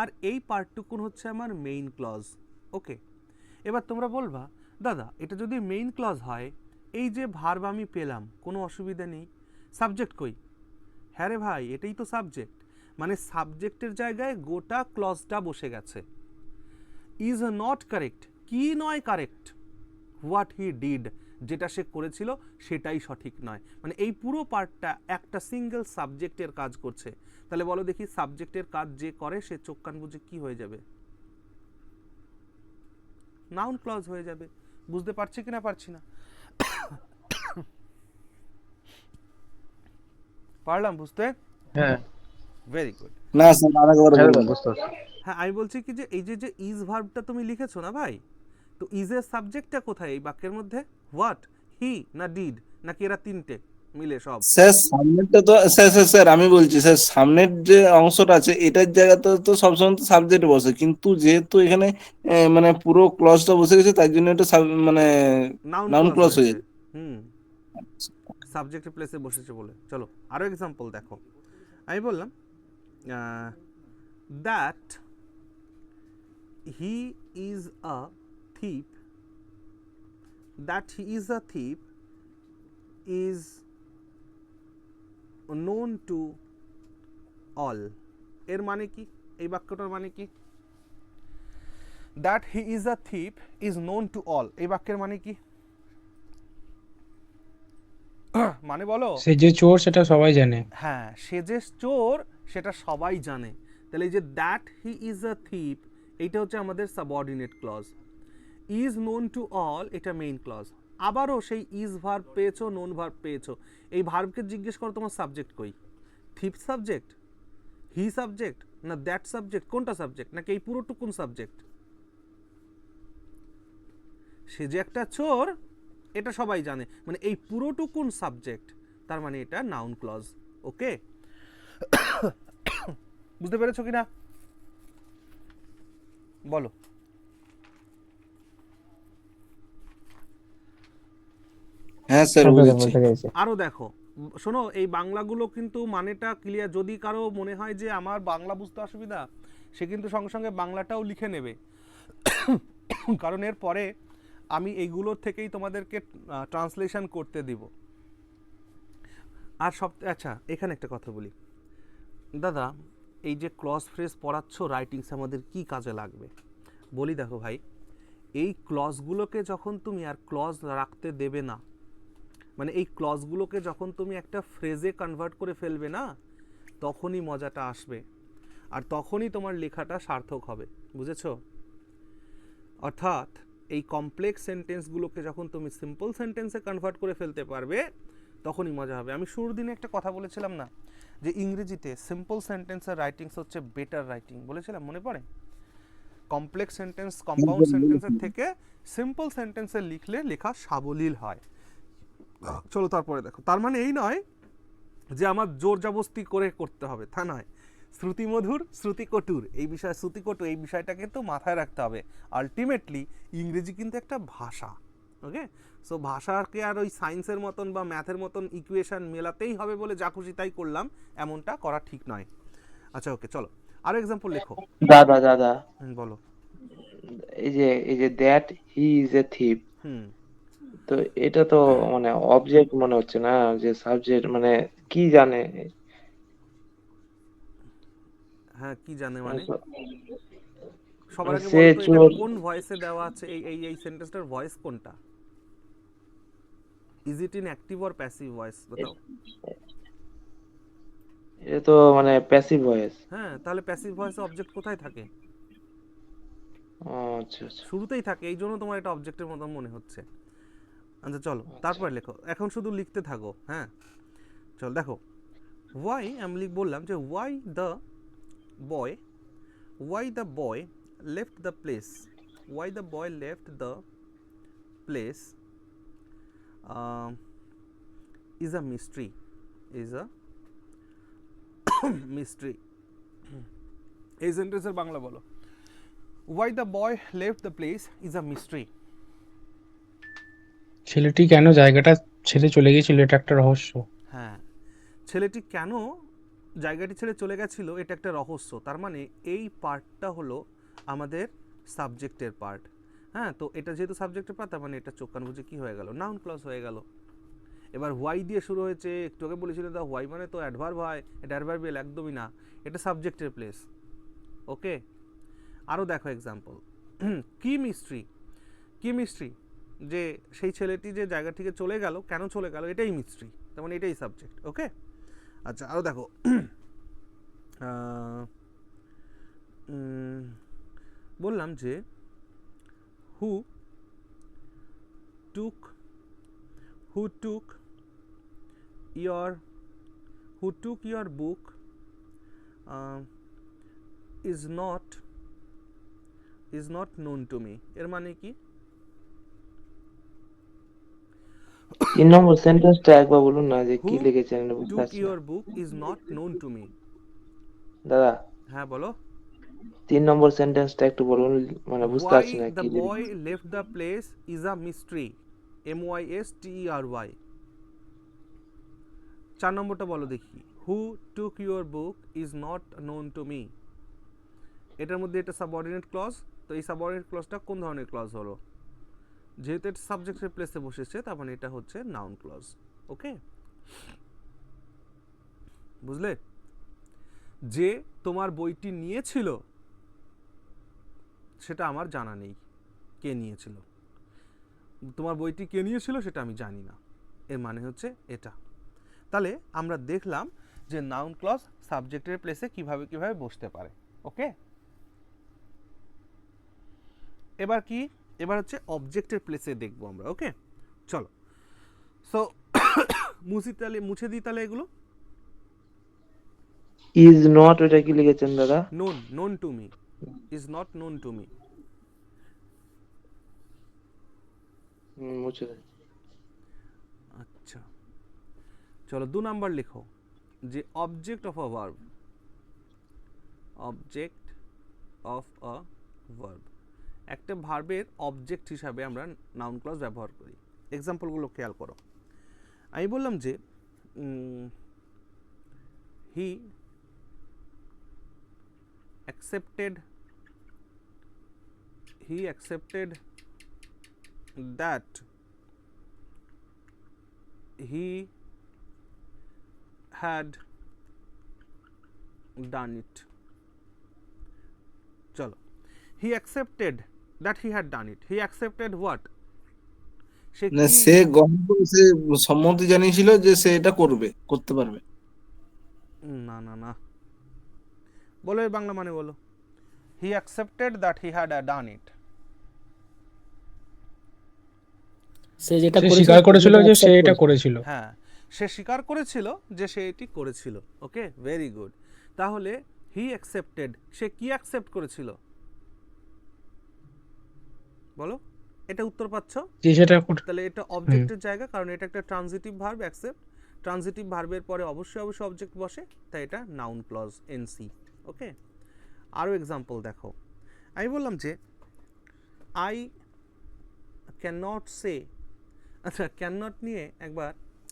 আর এই পার্টটুকুন হচ্ছে আমার মেইন ক্লজ। ওকে, এবার তোমরা বলবা দাদা এটা যদি মেইন ক্লজ হয়, এই যে ভার্ব আমি পেলাম কোনো অসুবিধা নেই, সাবজেক্ট কই? হ্যাঁ রে ভাই, এটাই তো সাবজেক্ট, মানে সাবজেক্টের জায়গায় গোটা ক্লজটা বসে গেছে। ইজ নট কারেক্ট, কি নয় কারেক্ট? হোয়াট হি ডিড, যেটা সে করেছিল সেটাই সঠিক নয়। মানে এই পুরো পার্টটা একটা সিঙ্গেল সাবজেক্টের কাজ করছে। তাহলে বলো দেখি, সাবজেক্টের কাজ যে করে সে চোখ কান বুঝে কি হয়ে যাবে? নাউন ক্লজ হয়ে যাবে। বুঝতে পারছি কিনা পারছি না? পারলাম বুঝতে? হ্যাঁ ভেরি গুড। না স্যার, আরেকবার হ্যাঁ বলুন। বুঝতে পারছি। হ্যাঁ, আমি বলছি কি যে এই যে যে ইজ ভার্বটা তুমি লিখেছো না ভাই, তো ইজের সাবজেক্টটা কোথায় এই বাক্যের মধ্যে? হোয়াট, হি, না ডিড, নাকি এরা তিনটে মিলে সব? স্যার সামনেরটা তো স্যার আমি বলছি স্যার, সামনের যে অংশটা আছে এটার জায়গাতে তো সবসময় তো সাবজেক্ট বসে, কিন্তু যেহেতু এখানে মানে পুরো ক্লজটা বসে গেছে তাই জন্য এটা মানে নাউন নাউন ক্লজ ক্লজ হয়ে হয়েছে। যাবে। হুম, সাবজেক্টের প্লেসে বসেছে বলে। চলো আরো এক্সাম্পল দেখো। আমি বললাম that he is a থিপ, that he is a থিপ is known to all. এর মানে কি? এই বাক্যটার মানে কি? That he is a থিপ is known to all, এই বাক্যের মানে কি? মানে বলো। সে যে চোর সেটা সবাই জানে। হ্যাঁ, সে যে চোর সেটা সবাই জানে। তাহলে এই যে দ্যাট হি ইজ আ থিপ, এইটা হচ্ছে আমাদের subordinate clause. Is known to all, এটা মেইন ক্লজ। আবারও সেই ইজ ভার্ব পেয়েছো, নোন ভার্ব পেয়েছো, এই ভার্বকে জিজ্ঞেস করো তোমার সাবজেক্ট কই? থিপ সাবজেক্ট, হি সাবজেক্ট, না দ্যাট সাবজেক্ট, কোনটা সাবজেক্ট, নাকি এই পুরোটুকুন সাবজেক্ট? সে যে একটা চোর এটা সবাই জানে, মানে এই পুরোটুকুন সাবজেক্ট, তার মানে এটা নাউন ক্লজ। ওকে, বুঝতে পেরেছো কিনা বলো? হ্যাঁ স্যার বুঝেছি। আরো দেখো, শোনো, এই বাংলাগুলো কিন্তু মানেটা ক্লিয়ার। যদি কারো মনে হয় যে আমার বাংলা বুঝতে অসুবিধা, সে কিন্তু সঙ্গে সঙ্গে বাংলাটাও লিখে নেবে, কারণ এর পরে আমি এইগুলোর থেকেই তোমাদেরকে ট্রান্সলেশন করতে দিব। আর সব, আচ্ছা এখানে একটা কথা বলি দাদা, এই যে ক্লজ ফ্রেজ পড়াচ্ছ রাইটিংস আমাদের কি কাজে লাগবে বলি। দেখো ভাই, এই ক্লজগুলোকে যখন তুমি আর ক্লজ রাখতে দেবে না, মানে এই ক্লজগুলোকে যখন তুমি একটা ফ্রেজে কনভার্ট করে ফেলবে না, তখনই মজাটা আসবে, আর তখনই তোমার লেখাটা সার্থক হবে। বুঝেছো? অর্থাৎ এই কমপ্লেক্স সেন্টেন্সগুলোকে যখন তুমি সিম্পল সেন্টেন্সে কনভার্ট করে ফেলতে পারবে, তখনই মজা হবে। আমি শুরুর দিনে একটা কথা বলেছিলাম না, যে ইংরেজিতে সিম্পল সেন্টেন্সের রাইটিংস হচ্ছে বেটার রাইটিং, বলেছিলাম, মনে পড়ে? কমপ্লেক্স সেন্টেন্স, কম্পাউন্ড সেন্টেন্সের থেকে সিম্পল সেন্টেন্সে লিখলে লেখা সাবলীল হয়। চলো তারপরে দেখো, তার মানে এই নয় যে আমার জোর জবস্তি করে করতে হবে, তা নয়। শ্রুতিমধুর, শ্রুতিকটুর এই বিষয়, শ্রুতিকটু এই বিষয়টা কিন্তু মাথায় রাখতে হবে। আলটিমেটলি ইংরেজি কিন্তু একটা ভাষা। ওকে, সো ভাষাকে আর ওই সায়েন্সের মতন বা ম্যাথের মতন ইকুয়েশন মেলাতেই হবে বলে যা খুশি তাই করলাম, এমনটা করা ঠিক নয়। আচ্ছা ওকে, চলো আরো এক্সাম্পল লেখো। দাদা দাদা, বলো। এই যে দ্যাট হি ইজ এ থিপ, হুম, তো এটা তো মানে অবজেক্ট মনে হচ্ছে না, যে সাবজেক্ট মানে কি জানে, হ্যাঁ কি জানে মানে মানে? সবার আগে সে বলো তো, এটা চোর। কোন ভয়েসে দেওয়া আছে? এই সেন্টেন্সটার ভয়েস কোনটা? Is it in active or passive voice? বলো। এটা তো মানে প্যাসিভ ভয়েস। হ্যাঁ, তাহলে প্যাসিভ ভয়েসে অবজেক্ট কোথায় থাকে? আচ্ছা আচ্ছা শুরুতেই থাকে, এই জন্য তোমার এটা অবজেক্টের মতো মনে হচ্ছে। আচ্ছা চলো আচ্ছা। তারপরে লেখো, এখন শুধু লিখতে থাকো। হ্যাঁ চল দেখো, ওয়াই আমি বললাম যে why the boy left the place, why the boy left the place is a mystery, is a mystery. এই সেন্টেন্সের বাংলা বলো। Why the boy left the place is a mystery. ছেলেটি কেন জায়গাটা ছেড়ে চলে গিয়েছিল, এটা একটা রহস্য। হ্যাঁ, ছেলেটি কেন জায়গাটি ছেড়ে চলে গেছিল, এটা একটা রহস্য। তার মানে এই পার্টটা হলো আমাদের সাবজেক্টের পার্ট। হ্যাঁ, তো এটা যেহেতু সাবজেক্টের পার্ট, তার মানে এটা চোখ কান বুঝে কি হয়ে গেল, নাউন ক্লজ হয়ে গেল। এবার হোয়াই দিয়ে শুরু হয়েছে, একটু আগে বলেছিলেন দা হোয়াই মানে তো অ্যাডভার্ব হয়, এটা অ্যাডভার্বিয়াল একদমই না, এটা সাবজেক্টের প্লেস। ওকে, আরও দেখো এক্সাম্পল। কি মিস্ট্রি, যে সেই ছেলেটি যে জায়গা থেকে চলে গেল, কেন চলে গেল, এটাই মিস্ট্রি, তার মানে এটাই সাবজেক্ট। ওকে, আচ্ছা আরও দেখো, বললাম যে হু টুক your book is not known to me, এর মানে কি? 3 নম্বর সেন্টেন্সটা একবার বলুন না, যে কি Who লিখেছেন এটা বুঝতে took পারছি না। your book is not known to me। দাদা হ্যাঁ বলো। 3 নম্বর সেন্টেন্সটা একটু বলুন, মানে বুঝতে পারছি Why না the কি boy লিখেছেন। left the place is a mystery, MYSTERY। 4 নম্বরটা বলো দেখি। Who took your book is not known to me, এটার মধ্যে এটা সাবঅর্ডিনেট ক্লজ। তো এই সাবঅর্ডিনেট ক্লজটা কোন ধরনের ক্লজ হলো? যেহেতু এটা সাবজেক্টের প্লেসে বসেছে, তার মানে এটা হচ্ছে নাউন ক্লজ। ওকে, বুঝলে? যে তোমার বইটি নিয়েছিল সেটা আমার জানা নেই, কে নিয়েছিল। তোমার বইটি কে নিয়েছিল সেটা আমি জানি না, এর মানে হচ্ছে এটা। তাহলে আমরা দেখলাম যে নাউন ক্লজ সাবজেক্টের প্লেসে কিভাবে কিভাবে বসতে পারে। ওকে, এবার কি, এবার হচ্ছে অবজেক্টের প্লেসে দেখবো আমরা। ওকে চলো, সো মুছে দিই তাহলে এগুলো। ইজ নট ওটা কি লিখেছেন দাদা? known to me, is not known to me. মুছে দেন। আচ্ছা, চলো 2 নাম্বার লিখো যে object of a verb, object of a verb, একটা ভার্বের অবজেক্ট হিসাবে আমরা নাউন ক্লজ ব্যবহার করি। এক্সাম্পলগুলো খেয়াল করো। আমি বললাম যে হি accepted that he had done it. চলো, he accepted that he had done it. He accepted what? সে মানে কি? সে গ্রহণ করে, সে সম্মতি জানিয়েছিল যে সে এটা করতে পারবে। না না না, বলো এর বাংলা মানে বলো। he accepted that he had done it. সে যেটা সে করেছিল স্বীকার করেছিল সেটা যে সে accept এটা করেছে। করেছিল। হ্যাঁ, সে স্বীকার করেছিল যে সে এটি করেছিল। ওকে, ভেরি গুড। তাহলে হি অ্যাকসেপ্টেড, সে কি অ্যাকসেপ্ট করেছিল বলো, এটা উত্তর পাচ্ছ? যে সেটা তাহলে এটা অবজেক্টের জায়গা, কারণ এটা একটা ট্রানজিটিভ ভার্ব। অ্যাকসেপ্ট ট্রানজিটিভ ভার্বের পরে অবশ্যই অবজেক্ট বসে, তাই এটা নাউন ক্লজ এনসি। ওকে, আরও এক্সাম্পল দেখো। আমি বললাম যে আই ক্যান নট সে, আচ্ছা ক্যান নট নিয়ে একবার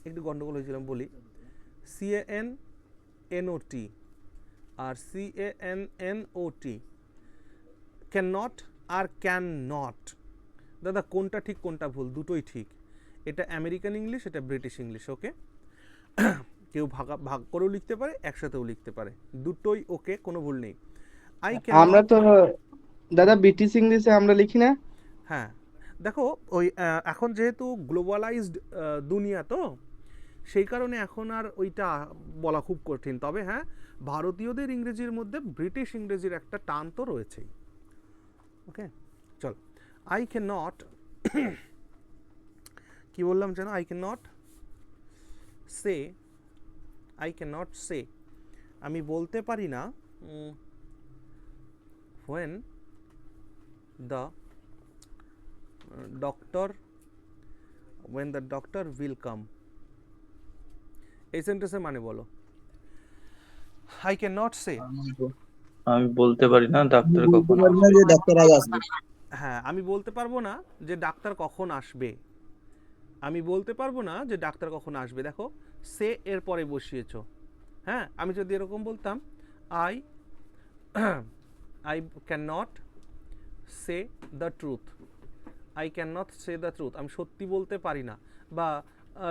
একটু গন্ডগোল হয়েছিলাম, বলি। CANNOT আর CANNOT, ক্যান নট আর ক্যান নট, দাদা কোনটা ঠিক কোনটা ভুল? দুটোই ঠিক। এটা আমেরিকান ইংলিশ, এটা ব্রিটিশ ইংলিশ। ওকে, কেউ ভাগ করেও লিখতে পারে, একসাথেও লিখতে পারে, দুটোই ওকে, কোনো ভুল নেই। আই ক্যান আমরা তো দাদা ব্রিটিশ ইংলিশে আমরা লিখি না। হ্যাঁ, দেখো ওই এখন যেহেতু গ্লোবালাইজড দুনিয়া, তো সেই কারণে এখন আর ওইটা বলা খুব কঠিন। তবে হ্যাঁ, ভারতীয়দের ইংরেজির মধ্যে ব্রিটিশ ইংরেজির একটা টান তো রয়েছেই। ওকে, চল, আই ক্যান নট, কি বললাম যেন? আই ক্যান নট সে, আমি বলতে পারি না when the doctor will come। এই সেন্টেন্সের মানে বলো। আই ক্যান নট সে, আমি বলতে পারি না ডাক্তার বলতে কখন পারি না আসবে। যে ডাক্তার আজ আসবে। হ্যাঁ, আমি বলতে পারবো না যে ডাক্তার কখন আসবে, আমি বলতে পারবো না যে ডাক্তার কখন আসবে। দেখো, সে এর পরে বসিয়েছো। হ্যাঁ, আমি যদি এরকম বলতাম I can not say the truth, I can not say the truth, আমি সত্যি বলতে পারি না, বা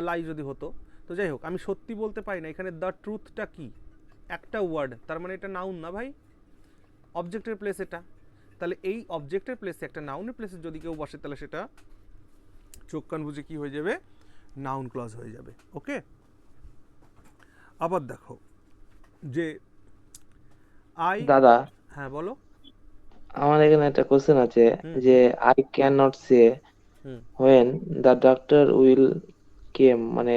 লাই যদি হতো, তো যাই হোক, আমি সত্যি বলতে পারি না। এখানে দ্য ট্রুথটা কি? একটা ওয়ার্ড, তার মানে এটা নাউন না ভাই, অবজেক্টের প্লেস এটা। তাহলে এই অবজেক্টের প্লেসে একটা নাউনের প্লেসে যদি কেউ বসে, তাহলে সেটা চোখ কান বুঝে কি হয়ে যাবে? নাউন ক্লজ হয়ে যাবে। ওকে, আবার দেখো যে আই, দাদা হ্যাঁ বলো। আমার এখানে একটা কোশ্চেন আছে যে I can not say hmm, when the doctor will came, মানে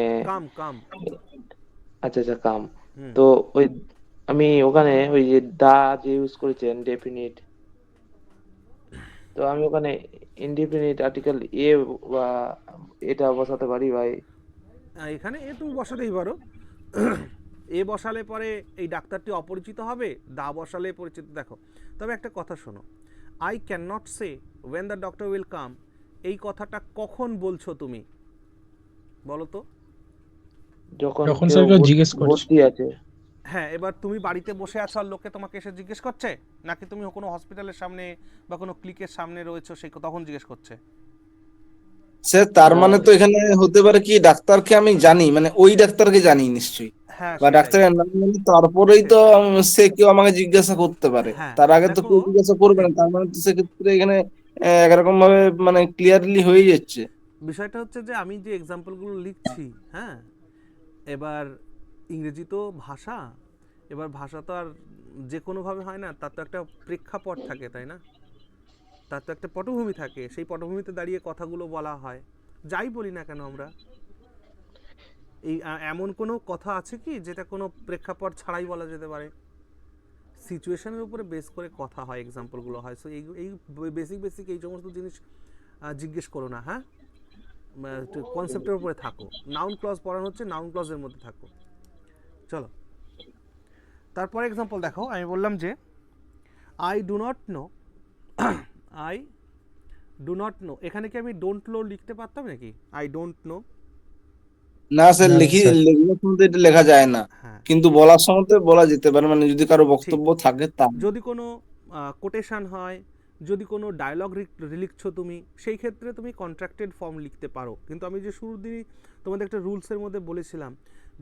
কাম। আচ্ছা কাম। হুম, তো ওই আমি ওখানে ওই যে দা যে ইউজ করেছেন ডেফিনিট, তো আমি ওখানে ইনডিফিনিট আর্টিকেল এ বা এটা বসাতে পারি ভাই? এখানে এ তুমি বসাতেই পারো। এ বসালে পরে এই ডাক্তারটি অপরিচিত হবে, দা বসালে পরিচিত। দেখো, তবে একটা কথা শোনো, I can not say when the doctor will come, এই কথাটা কখন বলছো তুমি বলো তো? যখন যখন কেউ স্যার কেউ জিজ্ঞেস করছে। ভর্তি আছে। হ্যাঁ, এবার তুমি বাড়িতে বসে আছো আর লোকে তোমাকে এসে জিজ্ঞেস করছে, নাকি তুমি কোনো হসপিটালের সামনে বা কোনো ক্লিকের সামনে রয়েছো, সেই তখন জিজ্ঞেস করছে? স্যার তার মানে তো এখানে হতে পারে কি, ডাক্তারকে আমি জানি, মানে ওই ডাক্তারকে জানি নিশ্চয়ই, হ্যাঁ, বা সেটাই। ডাক্তারের নাম জানি, তারপরেই তো সে কেউ আমাকে জিজ্ঞাসা করতে পারে। হ্যাঁ, তার আগে তো দেখো, কেউ জিজ্ঞাসা করবে না, তার মানে তো সেক্ষেত্রে এখানে একরকম ভাবে মানে ক্লিয়ারলি হয়ে যাচ্ছে। বিষয়টা হচ্ছে যে আমি যে এক্সাম্পলগুলো লিখছি, হ্যাঁ, এবার ইংরেজি তো ভাষা, এবার ভাষা তো আর যে কোনোভাবে হয় না, তার তো একটা প্রেক্ষাপট থাকে, তাই না? তার তো একটা পটভূমি থাকে, সেই পটভূমিতে দাঁড়িয়ে কথাগুলো বলা হয়, যাই বলি না কেন আমরা। এই এমন কোনো কথা আছে কি যেটা কোনো প্রেক্ষাপট ছাড়াই বলা যেতে পারে? সিচুয়েশনের উপরে বেস করে কথা হয়, এক্সাম্পলগুলো হয়। সো এই বেসিক এই সমস্ত জিনিস জিজ্ঞেস করো না, হ্যাঁ? কনসেপ্টের উপরে থাকো। নাউন ক্লজ পড়ানো হচ্ছে, নাউন ক্লজের মধ্যে থাকো। চলো তারপরে এক্সাম্পল দেখো। আমি বললাম যে I do not know, I do not know, এখানে কি আমি ডোন্ট নো লিখতে পারতাম নাকি? I don't no. না স্যার, না, স্যার। লেখার সময় তো এটা লেখা যায় না, হ্যাঁ, কিন্তু বলার সময় তো বলা যেতে পারে, মানে যদি কারো ঠিক। বক্তব্য থাকে তা। যদি কোনো কোটেশন হয়, যদি কোনো ডায়লগ লিখছো তুমি, সেই ক্ষেত্রে তুমি কন্ট্রাক্টেড ফর্ম লিখতে পারো। কিন্তু আমি যে শুরুর দিনই তোমাদের একটা রুলসের মধ্যে বলেছিলাম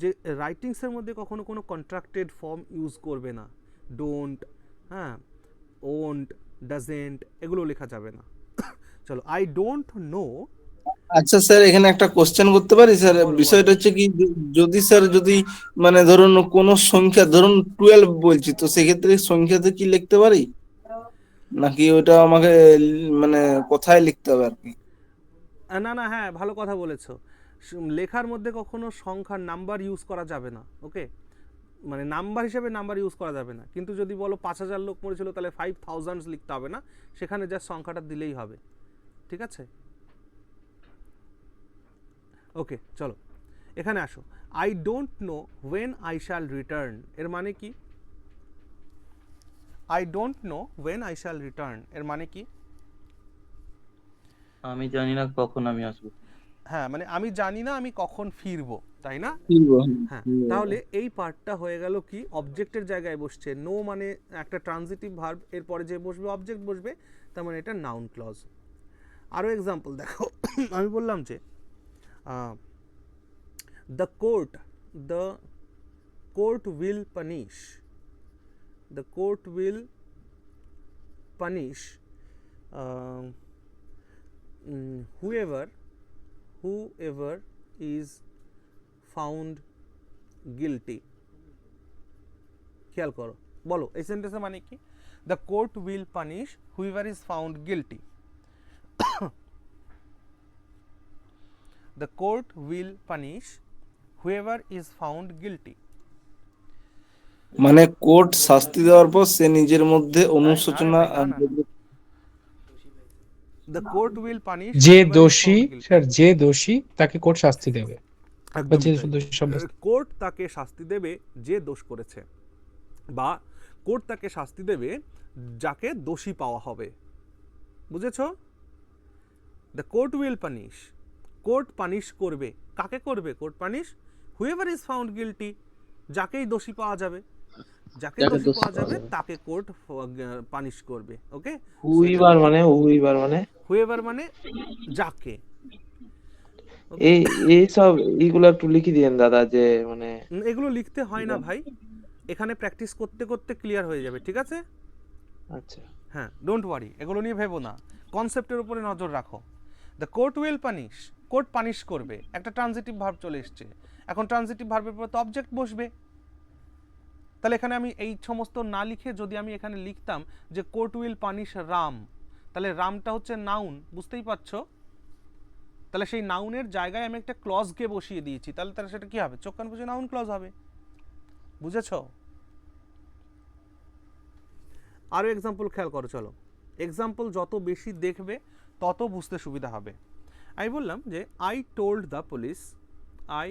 যে রাইটিংসের মধ্যে কখনো কোনো কন্ট্রাক্টেড ফর্ম ইউজ করবে না। ডোন্ট, হ্যাঁ, ওন্ট, ডাজেন্ট, এগুলো লেখা যাবে না। চলো, আই ডোন্ট নো। আচ্ছা স্যার, এখানে একটা কোশ্চেন করতে পারি স্যার? বলো, বিষয়টা বলো। হচ্ছে কি, যদি স্যার যদি মানে ধরুন কোন সংখ্যা, ধরুন 12 বলছি, তো সেক্ষেত্রে সংখ্যাতে কি লিখতে পারি, নাকি ওটা আমাকে মানে কোথায় লিখতে হবে আর কি? না না, হ্যাঁ, ভালো কথা বলেছো। লেখার মধ্যে কখনো সংখ্যার নাম্বার ইউজ করা যাবে না, ওকে? মানে নাম্বার হিসেবে নাম্বার ইউজ করা যাবে না। কিন্তু যদি বলো 5000 লোক মরেছিল, তাহলে 5000 লিখতে হবে না, সেখানে যা সংখ্যাটা দিলেই হবে, ঠিক আছে? ওকে, চলো এখানে আসো। I don't know when I shall return, এর মানে কি? I don't know when I shall return এর মানে কি? আমি জানি না কখন আমি আসবো। হ্যাঁ, মানে আমি জানি না আমি কখন ফিরবো, তাই না? হ্যাঁ, তাহলে এই পার্টটা হয়ে গেল কি, অবজেক্টের জায়গায় বসছে। নো মানে একটা ট্রানজিটিভ ভার্ব, এরপরে যে বসবে অবজেক্ট বসবে, তার মানে এটা নাউন ক্লজ। আরও এক্সাম্পল দেখো। আমি বললাম যে the court will punish, the court will punish whoever is found guilty। খেয়াল করো, বলো এই সেন্টেন্সের মানে কি? The court will punish whoever is found guilty. The court will punish whoever is found guilty. মানে কোর্ট শাস্তি দেওয়ার পর সে নিজের মধ্যে অনুশোচনা দ্য কোর্ট উইল পানিশ যে দোষী, স্যার যে দোষী তাকে কোর্ট শাস্তি দেবে। কোর্ট তাকে শাস্তি দেবে যে দোষ করেছে, বা কোর্ট তাকে শাস্তি দেবে যাকে দোষী পাওয়া হবে। বুঝেছো? The court will punish, court punish করবে, কাকে করবে court punish? Whoever is found guilty, যাকেই দোষী পাওয়া যাবে, যাকে দোষী পাওয়া যাবে তাকে কোর্ট পানিশ করবে। ওকে, হুইবার মানে হুয়েভার মানে যাকে। এই সব এইগুলো একটু লিখে দিয়েন দাদা, যে মানে এগুলো লিখতে হয় না ভাই, এখানে প্র্যাকটিস করতে করতে ক্লিয়ার হয়ে যাবে, ঠিক আছে? আচ্ছা, হ্যাঁ, ডোন্ট ওয়ারি, এগুলো নিয়ে ভেবো না, কনসেপ্টের উপরে নজর রাখো। The court will punish, court punish করবে, একটা ট্রানজিটিভ ভার্ব চলে এসছে। এখন ট্রানজিটিভ ভার্বের পর তো অবজেক্ট বসবে। তাহলে এখানে আমি এই সমস্ত না লিখে যদি আমি এখানে লিখতাম যে কোর্ট উইল পানিশ রাম, তাহলে রামটা হচ্ছে নাউন, বুঝতেই পারছো? তাহলে সেই নাউনের জায়গায় আমি একটা ক্লজকে বসিয়ে দিয়েছি, তাহলে সেটা কি হবে? চোখ কান বুঝে নাউন ক্লজ হবে। বুঝেছো? আরও এক্সাম্পল খেয়াল করো। চলো, এক্সাম্পল যত বেশি দেখবে তত বুঝতে সুবিধা হবে। আমি বললাম যে I told the police, I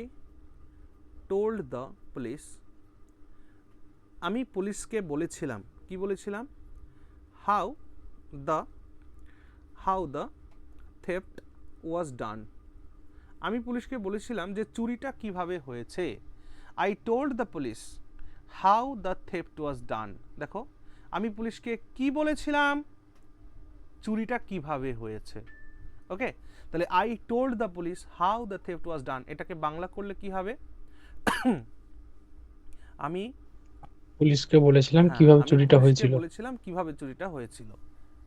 told the police, আমি পুলিশকে বলেছিলাম, কি বলেছিলাম? How the theft was done, আমি পুলিশকে বলেছিলাম যে চুরিটা কিভাবে হয়েছে। I told the police how the theft was done. দেখো, আমি পুলিশকে কি বলেছিলাম? চুরিটা কিভাবে হয়েছে। ওকে, তাহলে I told the police how the theft was done, এটাকে বাংলা করলে কি হবে? আমি পুলিশকে বলেছিলাম কিভাবে চুরিটা হয়েছিল। বলেছিলাম কিভাবে চুরিটা হয়েছিল।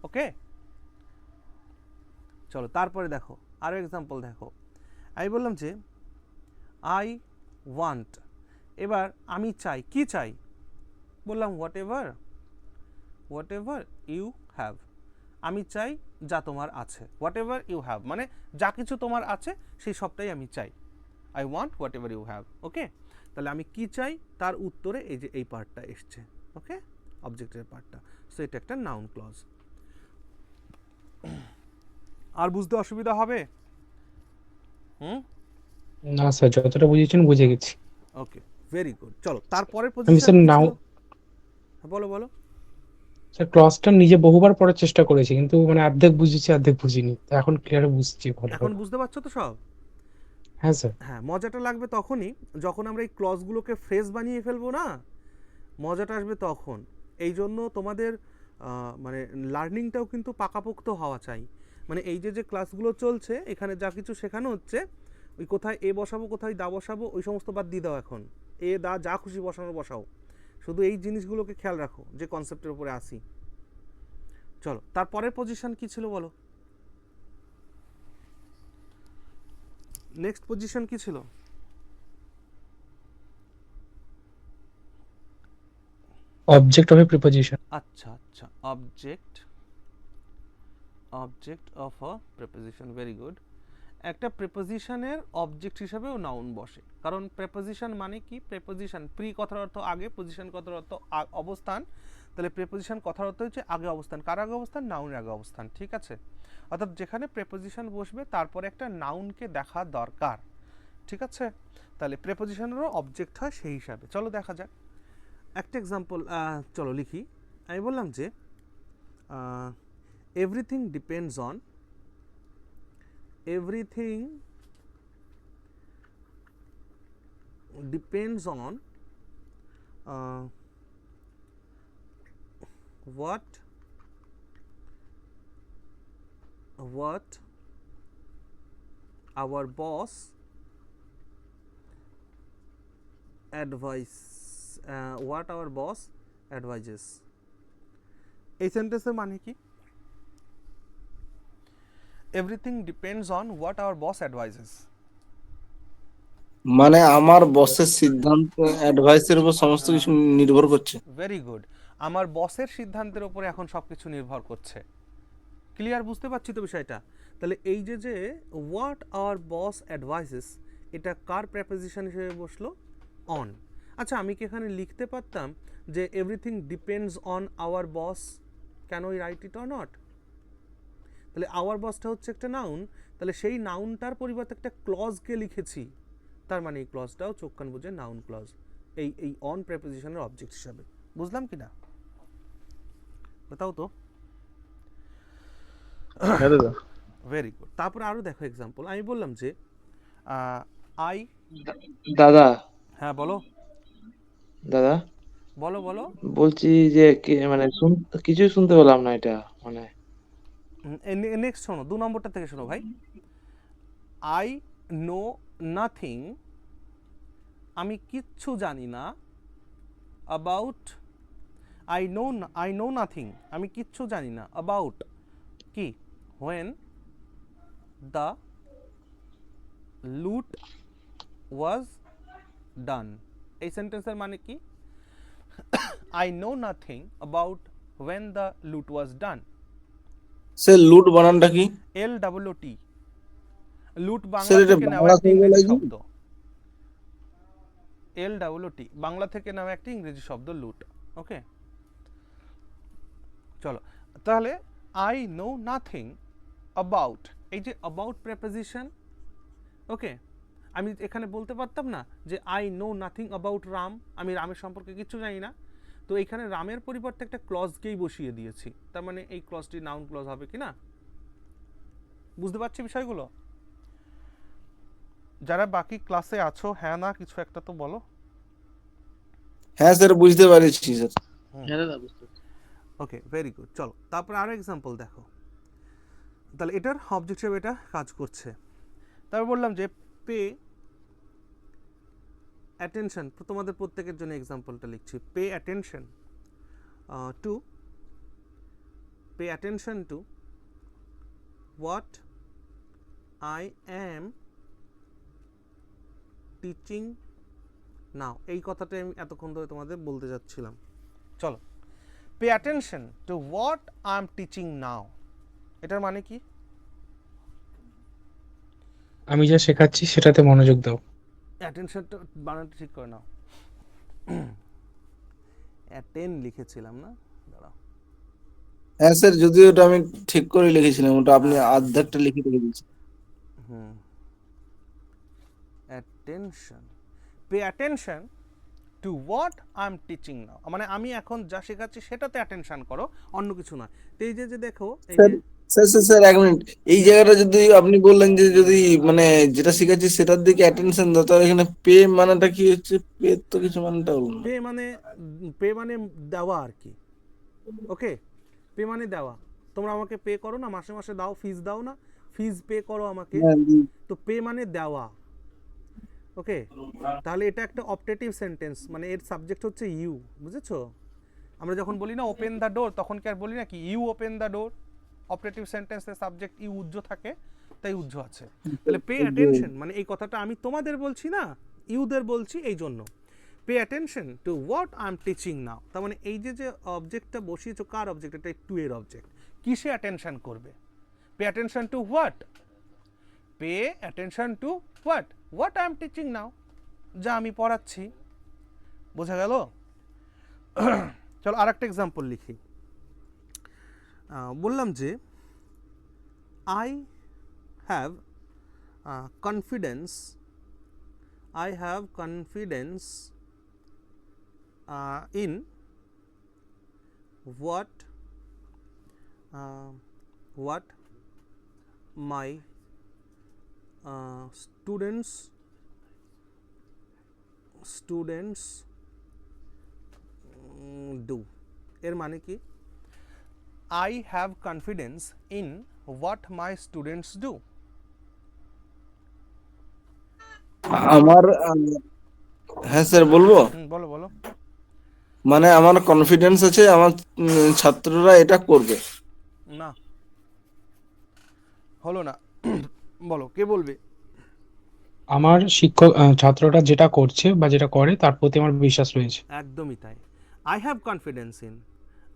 ওকে, চলো তারপরে দেখো আরো এক্সাম্পল দেখো। আমি বললাম যে আই ওয়ান্ট, এবার আমি চাই, কি চাই? বললাম হোয়াট এভার ইউ হ্যাভ, আমি চাই যা তোমার আছে। হোয়াট এভার ইউ হ্যাভ মানে যা কিছু তোমার আছে সেই সবটাই আমি চাই। I want whatever you have. Okay, তাহলে আমি কি চাই তার উত্তরে এই যে এই পার্টটা এসছে। ওকে, অবজেক্টের পার্টটা। সো এটা একটা নাউন ক্লজ। আর বুঝতে অসুবিধা হবে? না স্যার, যতটা বুঝেছেন বুঝে গেছি। ওকে, ভেরি গুড। চলো তারপরের আমি পজিশন স্যার কি নাও ছিল? হ্যাঁ, বলো বলো। স্যার ক্লজটা নিজে বহুবার পড়ার চেষ্টা করেছি, কিন্তু মানে অর্ধেক বুঝেছি অর্ধেক বুঝিনি, তো এখন ক্লিয়ার বুঝছি ভালো এখন করে। বুঝতে পারছো তো সব? হ্যাঁ স্যার। হ্যাঁ, মজাটা লাগবে তখনই যখন আমরা এই ক্লজগুলোকে ফ্রেজ বানিয়ে ফেলবো না, মজাটা আসবে তখন। এই জন্য তোমাদের মানে লার্নিংটাও কিন্তু পাকাপোক্ত হওয়া চাই। মানে এই যে যে ক্লাসগুলো চলছে, এখানে যা কিছু শেখানো হচ্ছে, ওই কোথায় এ বসাবো কোথায় দা বসাবো ওই সমস্ত বাদ দিয়ে দাও। এখন এ দা যা খুশি বসানো বসাও, শুধু এই জিনিসগুলোকে খেয়াল রাখো যে কনসেপ্টের উপরে আসি। চলো তারপরের পজিশন কি ছিল বলো? নেক্সট পজিশন কি ছিল? Object of a preposition. আচ্ছা আচ্ছা, object of a preposition, very good. একটা প্রিপোজিশনের অবজেক্ট হিসাবেও নাউন বসে, কারণ প্রিপোজিশন মানে কি? প্রিপোজিশন, প্রি কথার অর্থ আগে, পজিশন কথার অর্থ অবস্থান। তাহলে প্রিপোজিশন কথার অর্থ হচ্ছে আগে অবস্থান। কার আগে অবস্থান? নাউনের আগে অবস্থান, ঠিক আছে? অর্থাৎ যেখানে প্রিপোজিশন বসবে তারপরে একটা নাউনকে দেখা দরকার, ঠিক আছে? তাহলে প্রিপোজিশনেরও অবজেক্ট হয় সেই হিসাবে। চলো দেখা যাক একটা এক্সাম্পল। চলো লিখি। আমি বললাম যে everything depends on, everything depends on what our boss advises। এই সেন্টেন্সের মানে কি? Everything depends on what hour boss advises. মানে আমার বসের সিদ্ধান্ত অ্যাডভাইসের উপর সমস্ত কিছু নির্ভর করছে। Very good. আমার বসের সিদ্ধান্তের উপরে এখন সব কিছু নির্ভর করছে। ক্লিয়ার? বুঝতে পারছি তো বিষয়টা? তাহলে এই যে যে হোয়াট আওয়ার বস অ্যাডভাইসেস, এটা কার প্রেপোজিশন হিসেবে বসলো? অন। আচ্ছা, আমি কি এখানে লিখতে পারতাম যে everything depends on our boss? Can we write it or not? তাহলে আওয়ার বসটা হচ্ছে একটা নাউন, তাহলে সেই নাউনটার পরিবর্তে একটা ক্লজকে লিখেছি, তার মানে এই ক্লজটাও চোখ কান বুঝে নাউন ক্লজ, এই অন প্রেপোজিশনের অবজেক্ট হিসাবে। বুঝলাম কি না? बताओ তো। হ্যাঁ দাদা। Very good. তারপরে আরও দেখো এক্সাম্পল। আমি বললাম যে আই। দাদা হ্যাঁ বলো দাদা বলো বলো। বলছি যে মানে কিছুই শুনতে পেলাম না এটা, মানে নেক্সট শোনো, 2 নম্বরটা থেকে শোনো ভাই। আই নো নাথিং, আমি কিচ্ছু জানি না। অ্যাবাউট, আই নো নাথিং, আমি কিচ্ছু জানি না। অ্যাবাউট কি? হোয়েন দ্য লুট ওয়াজ ডান। এই সেন্টেন্সের মানে কি? I know nothing about when the লুট ওয়াজ ডান। সে লুট বানানটা কি? LOOT। লুট স্যার বাংলা এটা থেকে নেওয়া বাংলা একটা থেকে ইংরেজি বলা কি? শব্দ। LOOT বাংলা থেকে নেওয়া একটা ইংরেজি শব্দ, লুট। ওকে, চলো তাহলে আই নো নাথিং অ্যাবাউট, এই যে অ্যাবাউট প্রেপোজিশন। ওকে, আমি এখানে বলতে পারতাম না যে I know nothing about Ram, আমি রামের সম্পর্কে কিচ্ছু জানি না। তো এখানে রামের পরিবর্তে একটা ক্লজকেই বসিয়ে দিয়েছি, তার মানে এই ক্লজটি নাউন ক্লজ হবে কি না? বুঝতে পারছি বিষয়গুলো? যারা বাকি ক্লাসে আছো, হ্যাঁ না কিছু একটা তো বলো। হ্যাঁ স্যার, বুঝতে পারছি স্যার। হ্যাঁ দাদা, বুঝতে পারছি। ওকে, ভেরি গুড। চলো তারপর আরো এক্সাম্পল দেখো। তাহলে এটার অবজেক্ট হিসেবে এটা কাজ করছে। তারপর বললাম যে পে অ্যাটেনশন, তোমাদের প্রত্যেকের জন্য এক্সাম্পলটা লিখছি। Pay attention to what I am teaching now. এই কথাটা আমি এতক্ষণ ধরে তোমাদের বলতে যাচ্ছিলাম। চলো, pay attention to what I am teaching now, এটার মানে কি? আমি যা শেখাচ্ছি সেটাতে মনোযোগ দাও। অ্যাটেনশনটা বানানটা ঠিক করে নাও। অ্যাটেন লিখেছিলাম না, দাঁড়াও। হ্যাঁ স্যার, যদিও ওটা আমি ঠিক করে লিখেছিলাম, ওটা আপনি অর্ধেকটা লিখে রেখে দিয়েছেন। Hmm, attention, pay attention to what I am teaching now, মানে আমি এখন যা শেখাচ্ছি সেটাতে অ্যাটেনশন করো, অন্য কিছু নয়। তো এই যে দেখো, এই স্যার যে স্যার স্যার স্যার, এক মিনিট। এই জায়গাটা যদি আপনি বললেন যে যদি মানে যেটা শিখাচ্ছি সেটার দিকে অ্যাটেনশন দাও, তাহলে এখানে পে মানেটা কি হচ্ছে? পে তো কিছু মানেটা বলুন না। পে মানে দেওয়া আর কি। ওকে, পে মানে দেওয়া। তোমরা আমাকে পে করো না, মাসে মাসে দাও, ফিজ দাও না, ফিজ পে করো আমাকে, হ্যাঁ, তো পে মানে দেওয়া। ওকে, তাহলে এটা একটা অপটেটিভ সেন্টেন্স, মানে এর সাবজেক্ট হচ্ছে ইউ, বুঝেছো? আমরা যখন বলি না ওপেন দ্য ডোর, তখন কি আর বলি না কি you open the door? Optative সেন্টেন্সের সাবজেক্ট ইউ উজ্জ থাকে, তাই উজ্জ আছে। তাহলে পে অ্যাটেনশন মানে এই কথাটা আমি তোমাদের বলছি না, ইউদের বলছি, এই জন্য pay attention to what I am teaching now. তার মানে এই যে অবজেক্টটা বসিয়েছো, কার অবজেক্ট? এটা টু এর অবজেক্ট। কিসে অ্যাটেনশন করবে? Pay attention to what? Pay attention to what? What I am teaching now, যা আমি পড়াচ্ছি। বোঝা গেল? চলো আর একটা এক্সাম্পল লিখি। বললাম যে I have confidence, I have confidence in what my students do। এর মানে কি? I have confidence in what my students do। আমার হ্যাঁ স্যার, বলবো। বলো বলো। মানে আমার কনফিডেন্স আছে আমার ছাত্ররা এটা করবে। না, হলো না। বলো, কে বলবে? আমার শিক্ষক ছাত্রটা যেটা করছে বা যেটা করে তার প্রতি আমার বিশ্বাস রয়েছে। একদমই তাই। আই হ্যাভ কনফিডেন্স ইন,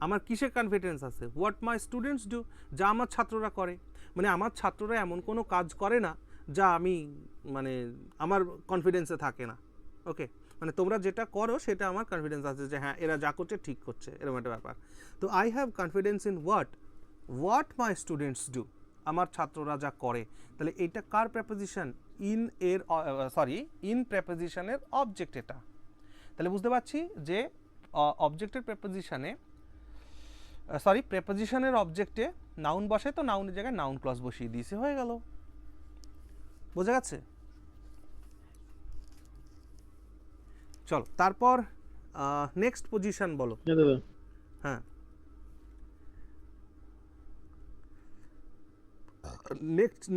আমার কিসে কনফিডেন্স আছে? হোয়াট মাই স্টুডেন্টস ডু, যা আমার ছাত্ররা করে। মানে আমার ছাত্ররা এমন কোনো কাজ করে না যা আমি মানে আমার কনফিডেন্সে থাকে না। ওকে, মানে তোমরা যেটা করো সেটা আমার কনফিডেন্স আছে যে হ্যাঁ এরা যা করছে ঠিক করছে, এরকম একটা ব্যাপার। তো I have confidence in what my students do, আমার ছাত্ররা যা করে। তাহলে এটা কার প্রেপোজিশন? ইন এর, সরি, ইন প্রেপোজিশনের অবজেক্ট এটা। তাহলে বুঝতে পারছি যে অবজেক্টের প্রেপোজিশনে, সরি, প্রেপোজিশনের অবজেক্টে নাউন বসে, তো নাউনের জায়গায় নাউন ক্লজ বসিয়ে দিয়েছে, হয়ে গেল। বোঝা গেছে? চলো তারপর নেক্সট পজিশন বলো। হ্যাঁ,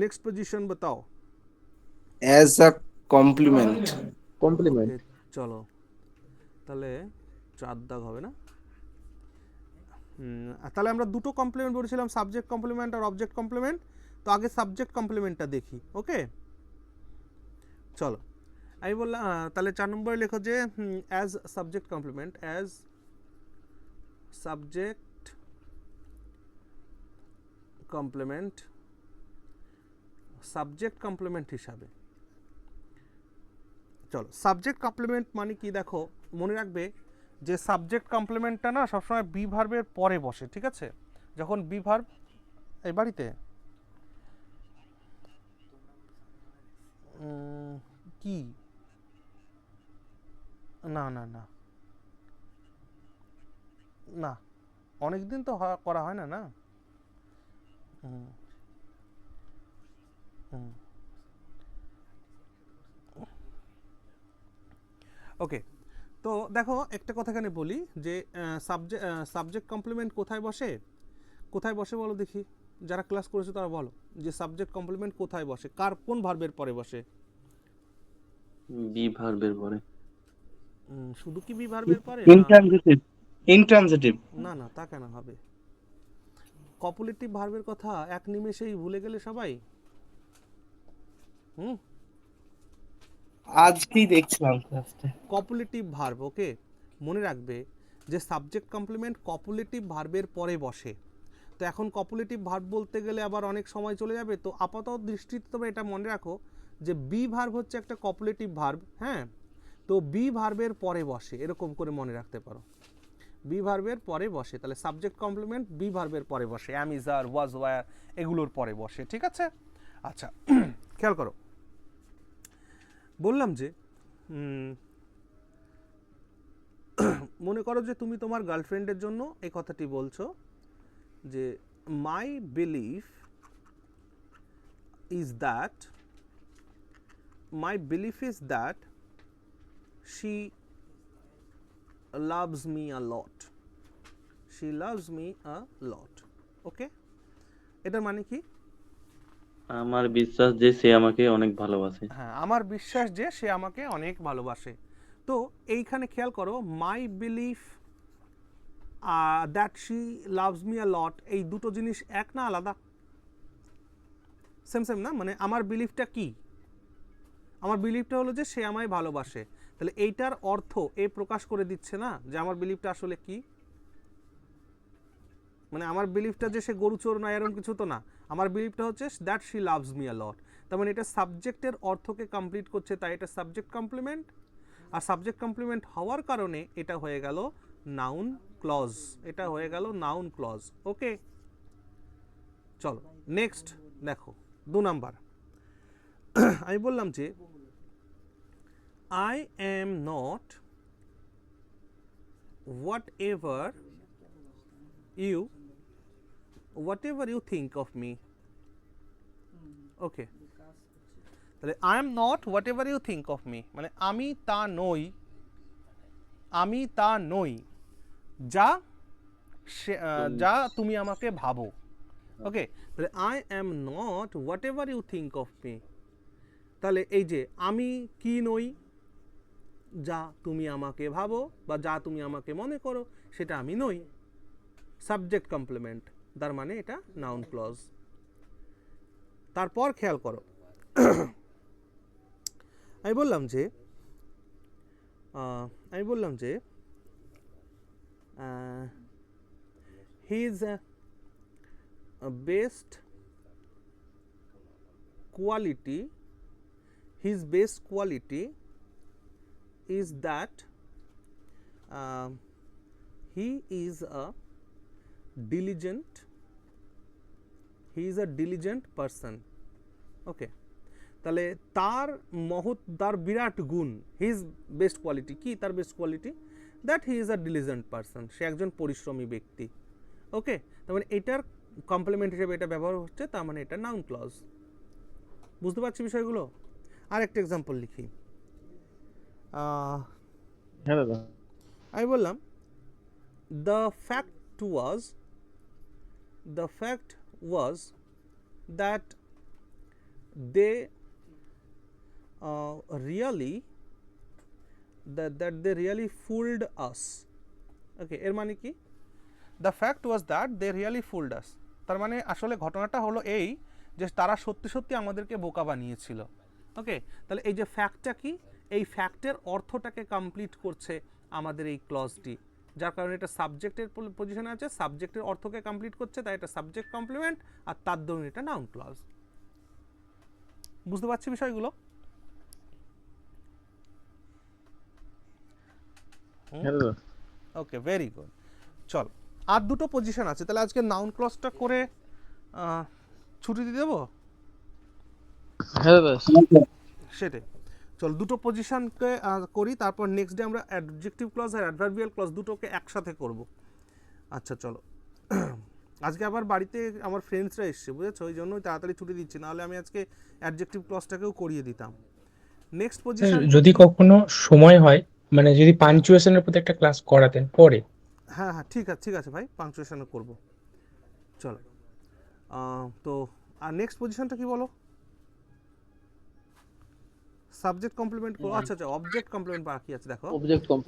नेक्स्ट पोजीशन बताओ। As a complement. কমপ্লিমেন্ট। ওকে, চলো তাহলে 4 দাগ হবে না? তাহলে আমরা দুটো কমপ্লিমেন্ট বলেছিলাম, সাবজেক্ট কমপ্লিমেন্ট আর অবজেক্ট কমপ্লিমেন্ট। তো আগে সাবজেক্ট কমপ্লিমেন্টটা দেখি। ওকে, চলো আমি বললাম তাহলে 4 নম্বরে লেখো যে as subject complement, as subject complement, subject complement হিসাবে। চলো সাবজেক্ট কমপ্লিমেন্ট মানে কি দেখো, মনে রাখবে যে সাবজেক্ট কমপ্লিমেন্টটা না সবসময় বি ভার্বের পরে বসে, ঠিক আছে? যখন বি ভার্ব এই বাড়িতে কি, না না না না, অনেকদিন তো করা হয় না, না। ওকে, তো দেখো একটা কথা এখানে বলি যে সাবজেক্ট কমপ্লিমেন্ট কোথায় বসে, কোথায় বসে বলো দেখি, যারা ক্লাস করেছে তারা বলো যে সাবজেক্ট কমপ্লিমেন্ট কোথায় বসে, কার কোন ভার্বের পরে বসে? বি ভার্বের পরে। শুধু কি বি ভার্বের পরে? Intransitive, intransitive. না না, তা কেন হবে? কপুলেটিভ ভার্বের কথা এক নিমেষেই ভুলে গেলে সবাই। আজকেই দেখছিলাম ক্লাসটা। কপুলেটিভ ভার্ব, ওকে, মনে রাখবে যে সাবজেক্ট কমপ্লিমেন্ট কপুলেটিভ ভার্বের পরে বসে। তো এখন কপুলেটিভ ভার্ব বলতে গেলে আবার অনেক সময় চলে যাবে, তো আপাতত দৃষ্টিতে তোমরা এটা মনে রাখো যে বি ভার্ব হচ্ছে একটা কপুলেটিভ ভার্ব, হ্যাঁ, তো বি ভার্বের পরে বসে, এরকম করে মনে রাখতে পারো, বি ভার্বের পরে বসে, তাহলে সাবজেক্ট কমপ্লিমেন্ট বি ভার্বের পরে বসে, অ্যাম, ইজ, আর, ওয়াজ, ওয়্যার এগুলোর পরে বসে, ঠিক আছে? আচ্ছা খেয়াল করো, বললাম যে মনে করো যে তুমি তোমার গার্লফ্রেন্ডের জন্য এই কথাটি বলছো যে my belief is that, my belief is that she loves me a lot, she loves me a lot, okay? এটার মানে কি? আমার বিশ্বাস যে সে আমাকে অনেক ভালোবাসে। হ্যাঁ, আমার বিশ্বাস যে সে আমাকে অনেক ভালোবাসে। তো এইখানে খেয়াল করো, my belief that she loves me a lot, এই দুটো জিনিস এক না আলাদা? সেম সেম না? মানে আমার বিলিফটা কি? আমার বিলিফটা হলো যে সে আমায় ভালোবাসে, তাহলে এইটার অর্থ এ প্রকাশ করে দিচ্ছে না যে আমার বিলিফটা আসলে কি? মানে আমার বিলিফটা যে সে গরু চোর না এরকম কিছু তো না, আমার বিলিফটা হচ্ছে that she loves me a lot, তার মানে এটা সাবজেক্টের অর্থকে কমপ্লিট করছে, তাই এটা সাবজেক্ট কমপ্লিমেন্ট, আর সাবজেক্ট কমপ্লিমেন্ট হওয়ার কারণে এটা হয়ে গেল নাউন ক্লজ, এটা হয়ে গেল নাউন ক্লজ, ওকে? চলো নেক্সট দেখো 2 নাম্বার। আমি বললাম যে I am not whatever you think of me, okay? তাহলে I am not whatever you think of me মানে আমি তা নই, আমি তা নই যা যা তুমি আমাকে ভাবো, ওকে? তাহলে I am not whatever you think of me, তাহলে এই যে আমি কি নই, যা তুমি আমাকে ভাবো বা যা তুমি আমাকে মনে করো সেটা আমি নই, সাবজেক্ট কমপ্লিমেন্ট, তার মানে এটা নাউন ক্লজ। তারপর খেয়াল করো, আমি বললাম যে his best quality is that he is a diligent person, okay? তাহলে তার বিরাট গুণ, হিজ বেস্ট কোয়ালিটি কি? তার best quality that he is a diligent person, সে একজন পরিশ্রমী ব্যক্তি, ওকে? তার মানে এটার কমপ্লিমেন্ট হিসেবে এটা ব্যবহার হচ্ছে, তার মানে এটা নাউন ক্লজ। বুঝতে পারছি বিষয়গুলো? আর একটা এক্সাম্পল লিখি, হ্যাঁ দাদা। আমি বললাম the fact was that they really fooled us, okay? এর মানে কি? the fact was that they really fooled us, তার মানে আসলে ঘটনাটা হলো এই যে তারা সত্যি সত্যি আমাদেরকে বোকা বানিয়েছিল, ওকে? তাহলে এই যে ফ্যাক্টটা কি, এই ফ্যাক্টের অর্থটাকে কমপ্লিট করছে আমাদের এই ক্লজটি, যার কারণে এটা সাবজেক্টের পজিশনে আছে, সাবজেক্টের অর্থকে কমপ্লিট করছে, তাই এটা সাবজেক্ট কমপ্লিমেন্ট, আর তার দরুন এটা নাউন ক্লজ। বুঝতে পারছি বিষয়গুলো? ওকে, ভেরি গুড। চল, আর দুটো পজিশন আছে, তাহলে আজকে নাউন ক্লজটা করে ছুটি দিয়ে দেবো। হ্যাঁ দাদা। সেটাই, চল দুটো পজিশনকে করি, তারপর নেক্সট ডে আমরা অ্যাডজেক্টিভ ক্লজ আর অ্যাডভার্বিয়াল ক্লজ দুটোকে একসাথে করব। আচ্ছা চলো, আজকে আবার বাড়িতে আমার ফ্রেন্ডসরা এসছে, বুঝেছো? ওই জন্যই তাড়াতাড়ি ছুটি দিচ্ছি, নাহলে আমি আজকে অ্যাডজেক্টিভ ক্লজটাকেও করিয়ে দিতাম। নেক্সট পজিশন, যদি কখনো সময় হয়, মানে যদি পাঞ্চুয়েশনের প্রতি একটা ক্লাস করাতেন পরে। হ্যাঁ ঠিক আছে ভাই, পাংচুয়েশনও করব। চলো, তো আর নেক্সট পজিশনটা কি বলো? সাবজেক্ট কমপ্লিমেন্ট করো। আচ্ছা অবজেক্ট কমপ্লিমেন্ট বাকি আছে, দেখো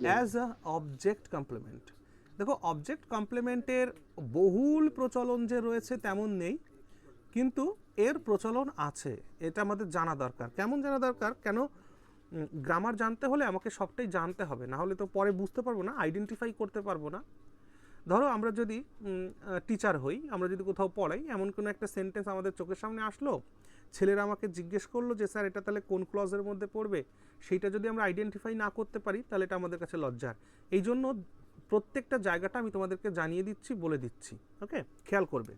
অ্যাজ আ অবজেক্ট কমপ্লিমেন্ট। দেখো অবজেক্ট কমপ্লিমেন্টের বহুল প্রচলন যে রয়েছে তেমন নেই, কিন্তু এর প্রচলন আছে, এটা আমাদের জানা দরকার। কেমন জানা দরকার? কেন? গ্রামার জানতে হলে আমাকে সবটাই জানতে হবে, না হলে তো পরে বুঝতে পারবো না, আইডেন্টিফাই করতে পারবো না। ধরো আমরা যদি টিচার হই, আমরা যদি কোথাও পড়াই, এমন কোনো একটা সেন্টেন্স আমাদের চোখের সামনে আসলো, ছেলেরা আমাকে জিজ্ঞেস করলো যে স্যার এটা তাহলে কোন ক্লজের মধ্যে পড়বে, সেইটা যদি আমরা আইডেন্টিফাই না করতে পারি তাহলে এটা আমাদের কাছে লজ্জার। এই জন্য প্রত্যেকটা জায়গাটা আমি তোমাদেরকে জানিয়ে দিচ্ছি, বলে দিচ্ছি, ওকে? খেয়াল করবে।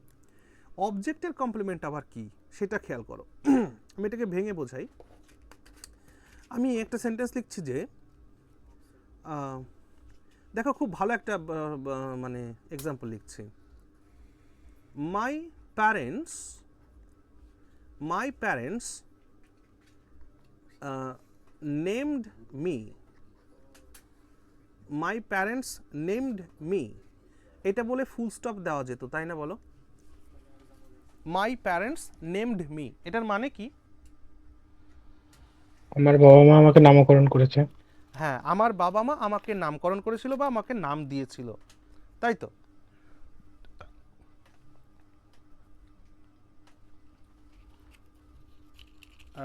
অবজেক্টের কমপ্লিমেন্ট আবার কি সেটা খেয়াল করো। আমি এটাকে ভেঙে বোঝাই। আমি একটা সেন্টেন্স লিখছি যে দেখো খুব ভালো একটা মানে এক্সাম্পল লিখছি। My parents named me. My parents named me, এটা বলে ফুল স্টপ দেওয়া যেত, তাই না বলো? মাই প্যারেন্টস নেমড মি, এটার মানে কি? আমার বাবা মা আমাকে নামকরণ করেছে। হ্যাঁ, আমার বাবা মা আমাকে নামকরণ করেছিল বা আমাকে নাম দিয়েছিল, তাই তো?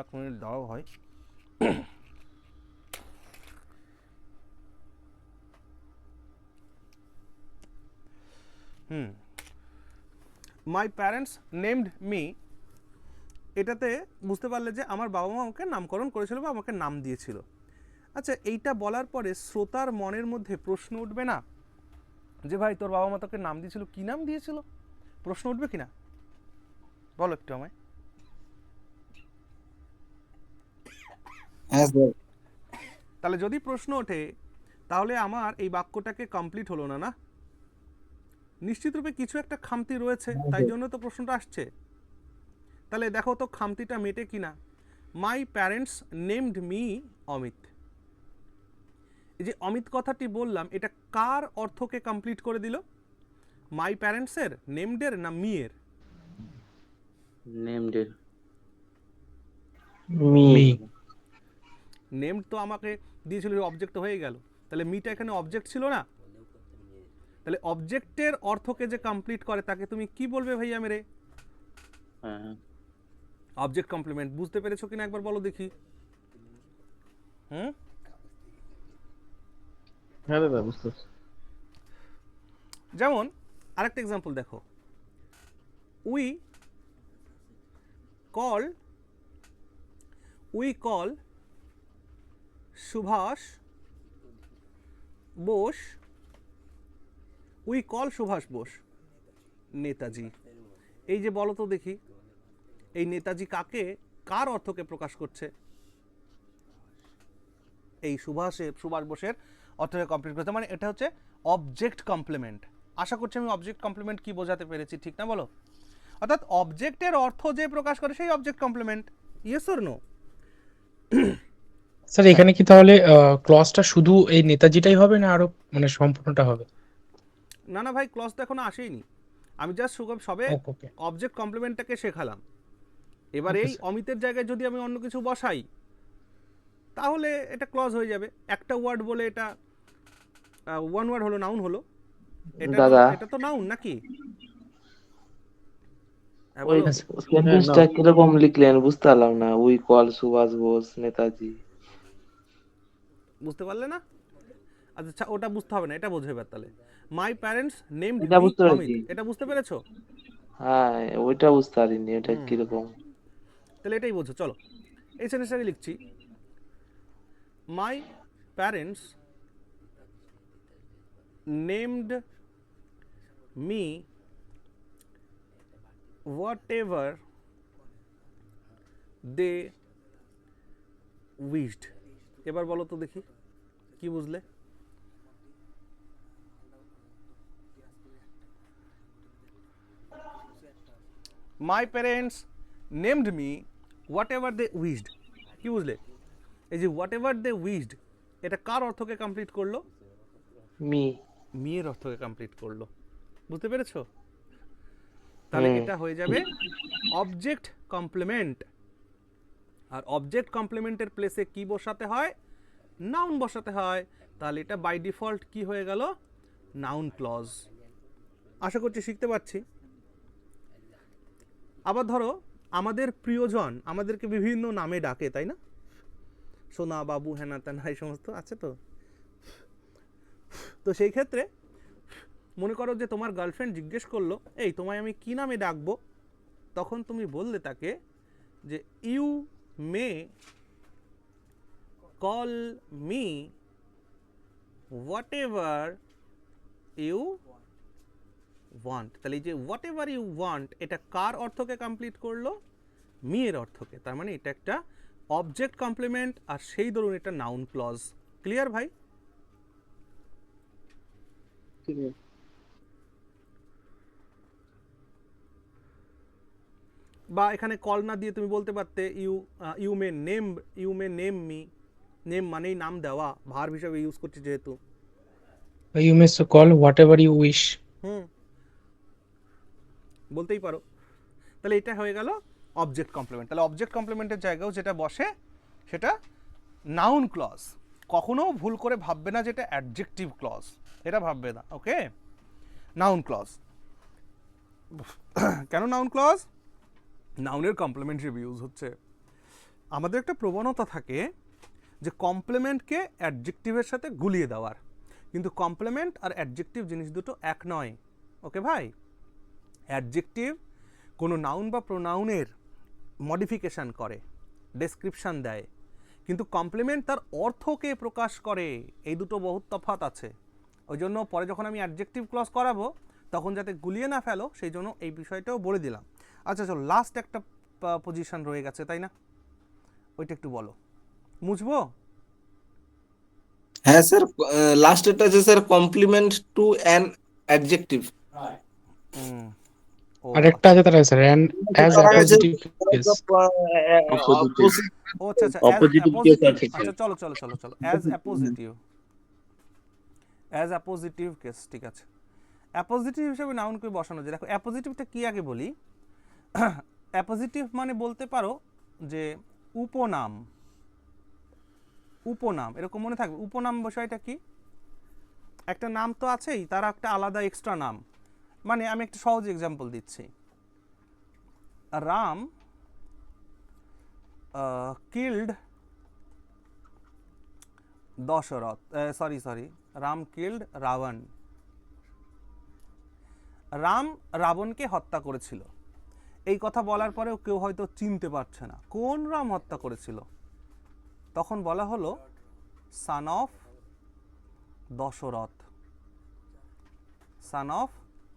এক মিনিট দাও ভাই। মাই প্যারেন্টস নেমড মি, এটাতে বুঝতে পারলে যে আমার বাবা মা আমাকে নামকরণ করেছিল বা আমাকে নাম দিয়েছিল। আচ্ছা, এইটা বলার পরে শ্রোতার মনের মধ্যে প্রশ্ন উঠবে না যে ভাই তোর বাবা মা তোকে নাম দিয়েছিল, কি নাম দিয়েছিল? প্রশ্ন উঠবে কিনা বলো একটু আমায়। হ্যাঁ স্যার। তাহলে যদি প্রশ্ন ওঠে তাহলে আমার এই বাক্যটাকে কমপ্লিট হলো না, না? নিশ্চিতরূপে কিছু একটা খামতি রয়েছে, তাই জন্য তো প্রশ্নটা আসছে। তাহলে দেখো তো খামতিটা মেটে কিনা। মাই প্যারেন্টস নেমড মি অমিত, এই যে অমিত কথাটি বললাম, এটা কার অর্থকে কমপ্লিট করে দিল? মাই প্যারেন্টসের, নেমডের, না মি এর? নেমডের। মি। নেমড তো আমাকে দিয়েছিল, অবজেক্ট হয়ে গেল, তাহলে মিটা এখানে অবজেক্ট ছিল না? তাহলে অবজেক্টের অর্থকে যে কমপ্লিট করে তাকে তুমি কি বলবে ভাইয়া মেরে? হ্যাঁ, অবজেক্ট কমপ্লিমেন্ট। বুঝতে পেরেছো কিনা একবার বলো দেখি। হ্যাঁ দাদা বুঝতে পারছি। যেমন আরেকটা এক্সাম্পল দেখো, উই কল সুভাষ বোস, নেতাজি। এই যে বলো তো দেখি, এই নেতাজি কাকে, কার অর্থকে প্রকাশ করছে? এই সুভাষ বোসের অর্থকে কমপ্লিট করতে, মানে এটা হচ্ছে অবজেক্ট কমপ্লিমেন্ট। আশা করছি আমি অবজেক্ট কমপ্লিমেন্ট কি বোঝাতে পেরেছি, ঠিক না বলো? অর্থাৎ অবজেক্টের অর্থ যে প্রকাশ করে সেই object complement. Yes or no? Sir এখানে কি তাহলে ক্লজটা শুধু এই নেতাজিটাই হবে না আরো মানে সম্পূর্ণটা হবে? না না ভাই, ক্লজ তো এখনো আসেইনি। আমি জাস্ট সবে ওকে। অবজেক্ট কমপ্লিমেন্টটাকে শেখালাম। এবার এই অমিতের জায়গায় যদি আমি অন্য কিছু বসাই তাহলে এটা ক্লজ হয়ে যাবে। একটা ওয়ার্ড বলে এটা ওয়ান ওয়ার্ড হলো, নাউন হলো। দাদা, এটা তো নাউন নাকি? হ্যাঁ ওই বলো। সেন্টেন্সটা কিরকম লিখলেন বুঝতে পারলাম না। We call Subhash Bose Netaji. বুঝতে পারলে না? আচ্ছা, ওটা বুঝতে হবে না, এটা বোঝো এবার তাহলে। মাই প্যারেন্টস নেমড এটা মি বুঝতে অমিত, পেরেছি। এটা বুঝতে পেরেছো? হ্যাঁ, ওইটা বুঝতে পারিনি, এটা কিরকম। তাহলে এটাই বোঝো। চলো এই সেন্টেন্সটাকে লিখছি। My parents named me whatever they wished। এবার বলো তো দেখি কি বুঝলে? My parents named me whatever they wished, কি বুঝলে? এই যে হোয়াট এভার দে উইশড, এটা কার অর্থকে কমপ্লিট করলো? মি। মেয়ের অর্থকে কমপ্লিট করলো। বুঝতে পেরেছো? তাহলে এটা হয়ে যাবে অবজেক্ট কমপ্লিমেন্ট। আর অবজেক্ট কমপ্লিমেন্টের প্লেসে কি বসাতে হয়? নাউন বসাতে হয়। তাহলে এটা বাই ডিফল্ট কি হয়ে গেল? Noun clause. আশা করছি শিখতে পারছি। আবার ধরো আমাদের প্রিয়জন আমাদেরকে বিভিন্ন নামে ডাকে, তাই না? সোনা, বাবু, হেনা তেনা, এই সমস্ত আছে তো। তো সেই ক্ষেত্রে মনে করো যে তোমার গার্লফ্রেন্ড জিজ্ঞেস করলো, এই তোমায় আমি কি নামে ডাকবো? তখন তুমি বললে তাকে যে you may call me whatever you want. তাহলে এই যে হোয়াট এভার ইউ ওয়ান্ট এটা কার অর্থকে কমপ্লিট করলো? মি এর অর্থকে। তার মানে এটা একটা অবজেক্ট কমপ্লিমেন্ট, আর সেই ধরুন এটা নাউন ক্লজ। ক্লিয়ার ভাই? বা এখানে কল না দিয়ে তুমি বলতে পারতে you may name me. Name মানেই নাম দেওয়া, ভার্ব হিসেবে ইউজ করছি যেহেতু। You may call whatever you wish. বলতেই পারো। তাহলে এটা হয়ে গেল অবজেক্ট কমপ্লিমেন্ট। তাহলে অবজেক্ট কমপ্লিমেন্টের জায়গাও যেটা বসে সেটা নাউন ক্লজ। কখনো ভুল করে ভাববে না যেটা অ্যাডজেক্টিভ ক্লজ, এটা ভাববে না। ওকে, নাউন ক্লজ। কেন নাউন ক্লজ? নাউনের কমপ্লিমেন্ট হিসেবে ইউজ হচ্ছে। আমাদের একটা প্রবণতা থাকে যে কমপ্লিমেন্টকে অ্যাডজেক্টিভের সাথে গুলিয়ে দেওয়ার, কিন্তু কমপ্লিমেন্ট আর অ্যাডজেক্টিভ জিনিস দুটো এক নয়। ওকে ভাই? অ্যাডজেক্টিভ কোনো নাউন বা প্রোনাউনের মডিফিকেশান করে, ডেসক্রিপশান দেয়, কিন্তু কমপ্লিমেন্ট তার অর্থকে প্রকাশ করে। এই দুটো বহুত তফাৎ আছে। ওই জন্য পরে যখন আমি অ্যাডজেক্টিভ ক্লজ করাবো তখন যাতে গুলিয়ে না ফেলো সেই জন্য এই বিষয়টাও বলে দিলাম। আচ্ছা চলো, লাস্ট একটা পজিশন রয়ে গেছে তাই না? ওইটা একটু বলো, মুছবো? হ্যাঁ স্যার, লাস্টেরটা আছে sir complement to an adjective. ও আরেকটা আছে তার স্যার অ্যাজ অ্যাপোজিটিভ কেস। ও আচ্ছা আচ্ছা, Oppositive case আছে। আচ্ছা চলো চলো চলো চলো, as appositive. As appositive case, ঠিক আছে। অ্যাপোজিটিভ হিসেবে নাউনকে বসানো যায়। দেখো অ্যাপোজিটিভটা কি আগে বলি। অ্যাপোজিটিভ মানে বলতে পারো যে উপনাম। উপনাম এরকম মনে থাকবে। উপনাম বিষয়টা কি? একটা নাম তো আছেই, তার একটা আলাদা এক্সট্রা নাম। মানে আমি একটা সহজ এক্সাম্পল দিচ্ছি। Ram killed Dasharath, sorry Ram killed Ravan. Ram রাবণকে হত্যা করেছিল। এই কথা বলার পরেও কেউ হয়তো চিনতে পারছে না কোন রাম হত্যা করেছিল। তখন বলা হলো son of Dasharath. Son of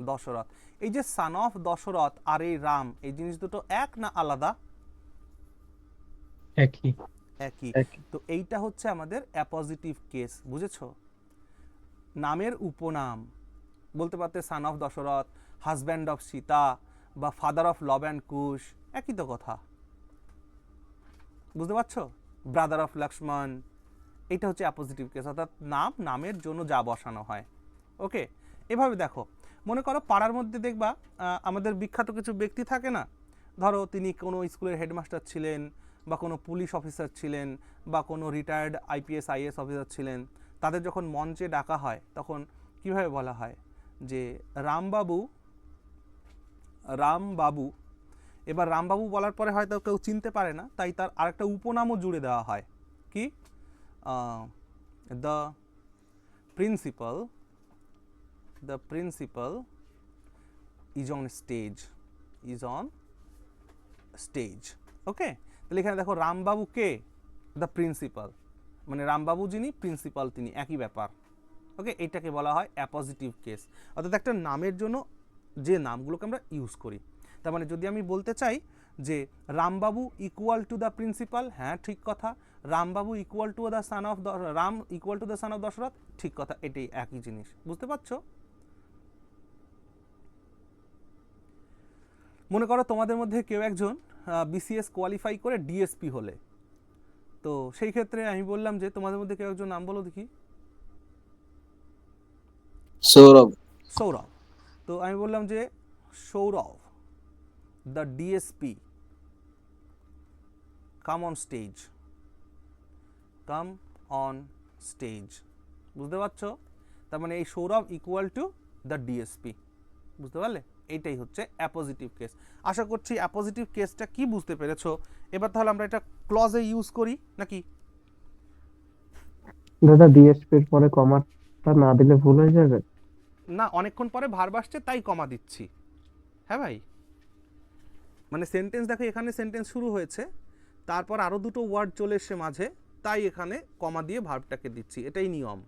Dasharath. এই যে সান অফ দশরথ আর এই রাম, এই জিনিস দুটো এক না আলাদা? একই। একই। তো এইটা হচ্ছে আমাদের অ্যাপোজিটিভ কেস, বুঝেছো? নামের উপনাম বলতে পারতে son of Dasharath, husband of Sita, বা father of Lav and Kush, একই তো কথা। বুঝতে পারছো? ব্রাদার অফ লক্ষ্মণ, এটা হচ্ছে অ্যাপোজিটিভ কেস, অর্থাৎ নামের জন্য যা বসানো হয়। ওকে, এভাবে দেখো। মনে করো পাড়ার মধ্যে দেখবা আমাদের বিখ্যাত কিছু ব্যক্তি থাকে না, ধরো তিনি কোনো স্কুলের হেডমাস্টার ছিলেন, বা কোনো পুলিশ অফিসার ছিলেন, বা কোনো রিটায়ার্ড আইপিএস আইএস অফিসার ছিলেন। তাদের যখন মঞ্চে ডাকা হয় তখন কিভাবে বলা হয় যে রামবাবু। এবার রামবাবু বলার পরে হয়তো কেউ চিনতে পারে না, তাই তার আরেকটা উপনামও জুড়ে দেওয়া হয়। কি? The principal is on stage. Okay, তাহলে এখানে দেখো রামবাবু কে? দ্য প্রিন্সিপাল, মানে রামবাবু যিনি, প্রিন্সিপাল তিনি, একই ব্যাপার। ওকে, এইটাকে বলা হয় অ্যাপোজিটিভ কেস। অর্থাৎ একটা নামের জন্য যে নামগুলোকে আমরা ইউজ করি, তার মানে যদি আমি বলতে চাই যে Rambabu equal to the principal, হ্যাঁ ঠিক কথা। Rambabu equal to the son of Ram equal to the son of Dasharath, ঠিক কথা। এটাই একই জিনিস, বুঝতে পারছো? মনে করো তোমাদের মধ্যে কেউ একজন বিসিএস কোয়ালিফাই করে ডিএসপি হলে, তো সেই ক্ষেত্রে আমি বললাম যে তোমাদের মধ্যে কেউ একজন নাম বলো দেখি। সৌরভ। তো আমি বললাম যে Sourav the DSP come on stage. বুঝতে পারছো? তার মানে এই Sourav equal to the DSP. বুঝতে পারলে? এইটাই হচ্ছে অ্যাপোজিটিভ কেস। আশা করছি অ্যাপোজিটিভ কেসটা কি বুঝতে পেরেছো। এবার তাহলে আমরা এটা ক্লজে ইউজ করি নাকি? দাদা ডিএসপির পরে কমাটা না দিলে ভুল হয়ে যাবে? না, অনেকক্ষণ পরে ভার্ব আসছে তাই কমা দিচ্ছি। হ্যাঁ ভাই, মানে সেন্টেন্স দেখো এখানে সেন্টেন্স শুরু হয়েছে, তারপর আরও দুটো ওয়ার্ড চলে এসছে মাঝে, তাই এখানে কমা দিয়ে ভার্বটাকে দিচ্ছি, এটাই নিয়ম,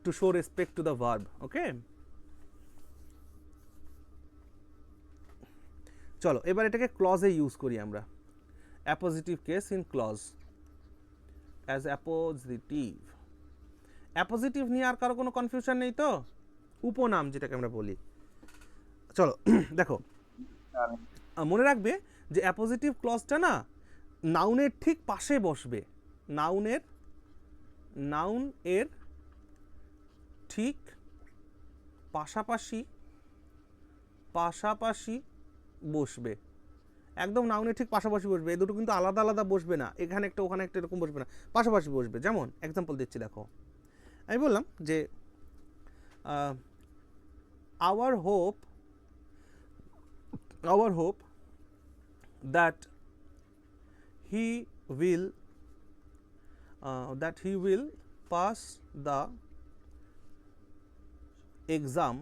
to show respect to the verb. Okay, চলো এবার এটাকে ক্লজে ইউজ করি আমরা। Appositive case in clause, as appositive. Appositive নিয়ে আর কারো কোনো কনফিউশন নেই তো? উপনাম যেটাকে আমরা বলি। চলো দেখো, মনে রাখবে যে অ্যাপোজিটিভ ক্লজটা না নাউনের ঠিক পাশে বসবে, নাউন এর ঠিক পাশাপাশি বসবে, একদম নাউনের ঠিক পাশাপাশি বসবে। এই দুটো কিন্তু আলাদা আলাদা বসবে না, এখানে একটা ওখানে একটা এরকম বসবে না, পাশাপাশি বসবে। যেমন এক্সাম্পল দিচ্ছি, দেখো আমি বললাম যে our hope that he will pass the exam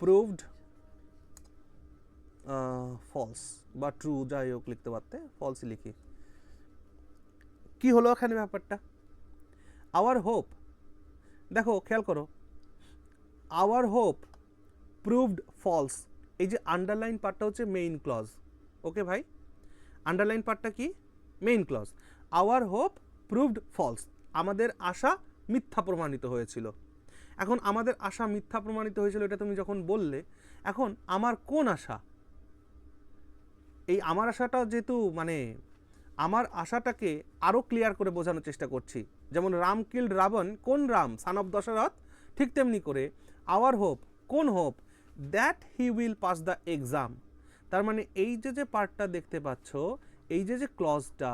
proved false বা ট্রু, যাই হোক লিখতে পারতে, ফলস লিখি। কি হলো এখানে ব্যাপারটা? আওয়ার হোপ, দেখো খেয়াল করো, আওয়ার হোপ প্রুভড ফলস, এই যে আন্ডারলাইন পার্টটা হচ্ছে মেইন ক্লজ। ওকে ভাই, আন্ডারলাইন পার্টটা কি? Main clause. Our hope proved false, আমাদের আশা মিথ্যা প্রমাণিত হয়েছিল। এখন আমাদের আশা মিথ্যা প্রমাণিত হয়েছিল, এটা তুমি যখন বললে, এখন আমার কোন আশা? এই আমার আশাটা যেহেতু মানে আমার আশাটাকে আরও ক্লিয়ার করে বোঝানোর চেষ্টা করছি, যেমন রাম কিল্ড রাবণ, কোন রাম? সান অফ দশরথ। ঠিক তেমনি করে আওয়ার হোপ, কোন hope? That he will pass the exam. তার মানে এই যে পার্টটা দেখতে পাচ্ছ, এই যে ক্লজটা,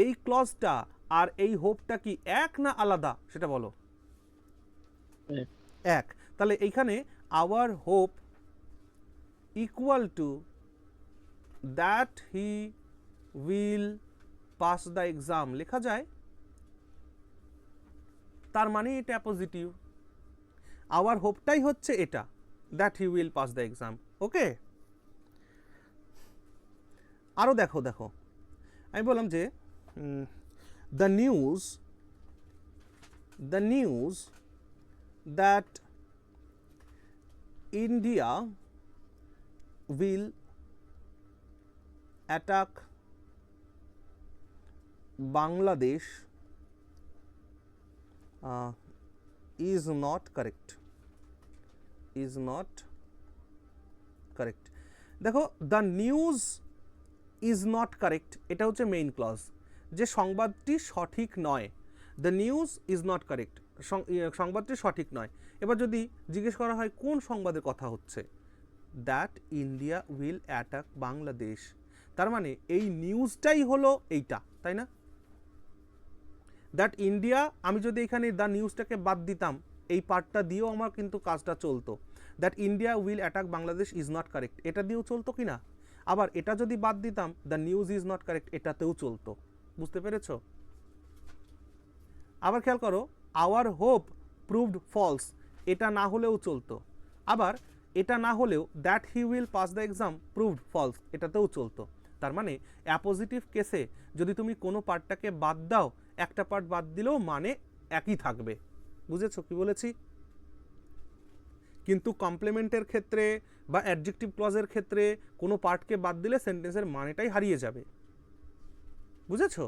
এই ক্লজটা আর এই হোপটা কি এক না আলাদা সেটা বলো? এক। তাহলে এইখানে our hope equal to that he will pass the exam লেখা যায়। তার মানে এটা অ্যাপোজিটিভ, আওয়ার হোপটাই হচ্ছে এটা, that he will pass the exam. Okay, আরও দেখো আমি বললাম যে the news that India will attack Bangladesh is not correct, দেখো the news is not correct, এটা হচ্ছে মেইন ক্লজ, যে সংবাদটি সঠিক নয়। The news is not correct, সংবাদটি সঠিক নয়। এবার যদি জিজ্ঞেস করা হয় কোন সংবাদের কথা হচ্ছে, that India will attack Bangladesh, তার মানে এই নিউজটাই হলো এইটা, তাই না? দ্যাট ইন্ডিয়া, আমি যদি এখানে দ্য নিউজটাকে বাদ দিতাম, এই পার্টটা দিয়েও আমার কিন্তু কাজটা চলতো। That India will attack Bangladesh is not correct, এটা দিয়েও চলতো কি না? আবার এটা যদি বাদ দিতাম, the news is not correct, এটাতেও চলতো। বুঝতে পেরেছ? আবার খেয়াল করো, আওয়ার হোপ প্রুভড ফলস, এটা না হলেও চলতো। আবার এটা না হলেও that he will pass the exam proved false, এটাতেও চলতো। তার মানে অ্যাপোজিটিভ কেসে যদি তুমি কোনো পার্টটাকে বাদ দাও, একটা পার্ট বাদ দিলেও মানে একই থাকবে। বুঝেছো কি বলেছি? কিন্তু কমপ্লিমেন্টের ক্ষেত্রে বা অ্যাডজেক্টিভ ক্লজের ক্ষেত্রে কোনো পার্টকে বাদ দিলে সেন্টেন্সের মানেটাই হারিয়ে যাবে। বুঝেছো?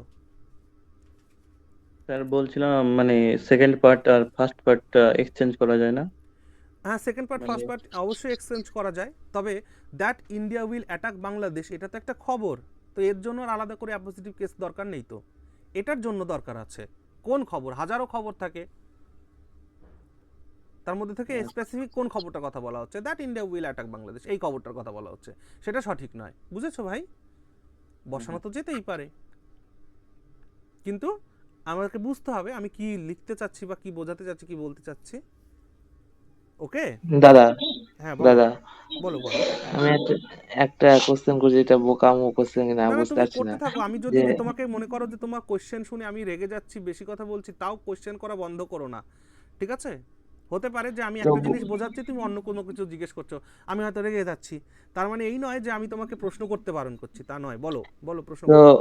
স্যার বলছিলাম মানে সেকেন্ড পার্ট আর ফার্স্ট পার্টটা এক্সচেঞ্জ করা যায় না? হ্যাঁ, সেকেন্ড পার্ট ফার্স্ট পার্ট অবশ্যই এক্সচেঞ্জ করা যায়, তবে that India will attack Bangladesh এটা তো একটা খবর, তো এর জন্য আর আলাদা করে অ্যাপোজিটিভ কেস দরকার নেই। তো এটার জন্য দরকার আছে কোন খবর? হাজারো খবর থাকে, তার মধ্যে থেকে স্পেসিফিক কোন খবরটার কথা বলা হচ্ছে, that India will attack Bangladesh, এই খবরটার কথা বলা হচ্ছে, সেটা সঠিক নয়। বুঝেছো ভাই? বসানো তো যেতেই পারে, কিন্তু আমাকে বুঝতে হবে আমি কি লিখতে চাচ্ছি বা কি বোঝাতে চাচ্ছি, কি বলতে চাচ্ছি। ওকে দাদা, হ্যাঁ দাদা বলো। আমি একটা কোশ্চেন করছি, এটা বোকামো কোশ্চেন কিনা না বুঝতে তুমি পারছি করতে না। থাকো, আমি যদি যে তোমাকে মনে করো যে তোমার কোশ্চেন শুনে আমি রেগে যাচ্ছি, বেশি কথা বলছি, তাও কোশ্চেন করা বন্ধ করো না, ঠিক আছে? হতে পারে যে আমি তো একটা জিনিস বোঝাচ্ছি, তুমি অন্য কোনো কিছু জিজ্ঞেস করছো, আমি হয়তো রেগে যাচ্ছি। তার মানে এই নয় যে আমি তোমাকে প্রশ্ন করতে বারণ করছি, তা নয়। বলো বলো, প্রশ্ন তো করো।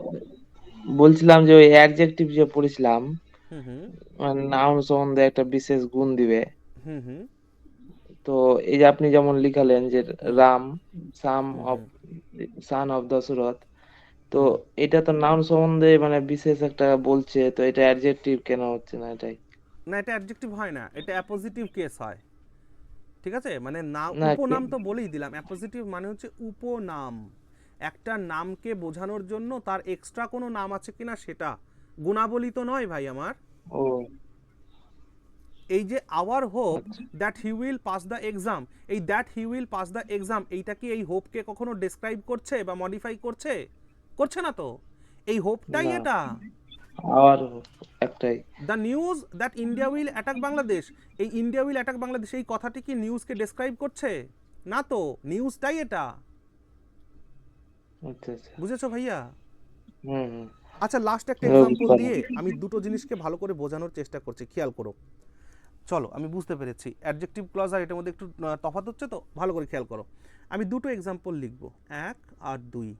বলছিলাম যে ওই অ্যাডজেক্টিভ যে পড়েছিলাম, হুম হুম নাউন সম্বন্ধে একটা বিশেষ গুণ দিবে। হুম হুম তো এই যে আপনি যেমন লিখালেন যে hmm Ram some hmm of hmm son of Dasharath, তো হুম। এটা তো নাউন সম্বন্ধে মানে বিশেষ একটা বলছে, তো এটা অ্যাডজেক্টিভ কেন হচ্ছে না এটাই? না, এটা অ্যাডজেক্টিভ হয় না, এটা অ্যাপোজিটিভ কেস হয়। ঠিক আছে, মানে না, না উপনাম তো বলেই দিলাম। অ্যাপোজিটিভ মানে হচ্ছে উপনাম, একটা নামকে বোঝানোর জন্য তার এক্সট্রা কোনো নাম আছে কিনা সেটা, গুণাবলী তো নয় ভাই আমার। ও এই যে আওয়ার হোপ আচ্ছা। That he will pass the exam, এই that he will pass the exam, এইটা কি এই হোপকে কখনো ডেসক্রাইব করছে বা মডিফাই করছে? করছে না তো। এই হোপটাই না, এটা। আবার একটাই। The news that India will attack Bangladesh, এই ইন্ডিয়া উইল অ্যাটাক বাংলাদেশ এই কথাটি কি নিউজকে ডেসক্রাইব করছে? না তো, নিউজটাই এটা। আচ্ছা আচ্ছা। বুঝেছো ভাইয়া? হুম। আচ্ছা, লাস্ট একটা এবার এক্সাম্পল বুঝতে পারলাম। দিয়ে আমি দুটো জিনিসকে ভালো করে বোঝানোর চেষ্টা করছি, খেয়াল করো। চলো, আমি বুঝতে পেরেছি অ্যাডজেক্টিভ ক্লজ আর এটার মধ্যে একটু তফাৎ হচ্ছে, তো ভালো করে খেয়াল করো। আমি দুটো এক্সাম্পল লিখব, 1 আর 2,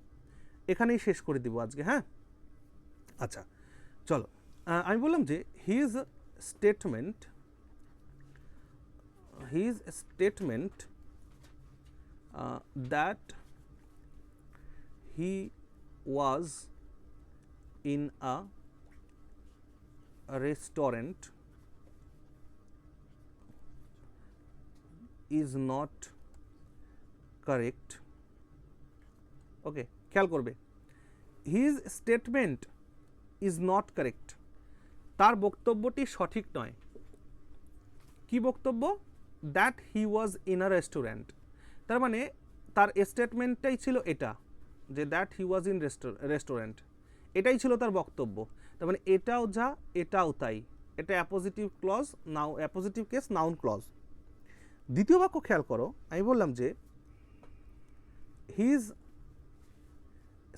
এখানেই শেষ করে দিব আজকে। হ্যাঁ, আচ্ছা চলো। আমি বললাম যে his statement that he was in a restaurant is not correct. ওকে, খেয়াল করবে, his statement is not correct, তার বক্তব্যটি সঠিক নয়। কি বক্তব্য? That he was in a restaurant, তার মানে তার স্টেটমেন্টটাই ছিল এটা, যে that he was in restaurant, এটাই ছিল তার বক্তব্য। তার মানে এটাও যা এটাও তাই, এটা অ্যাপোজিটিভ ক্লজ, নাও অ্যাপোজিটিভ কেস নাউন ক্লজ। দ্বিতীয় বাক্য খেয়াল করো, আমি বললাম যে his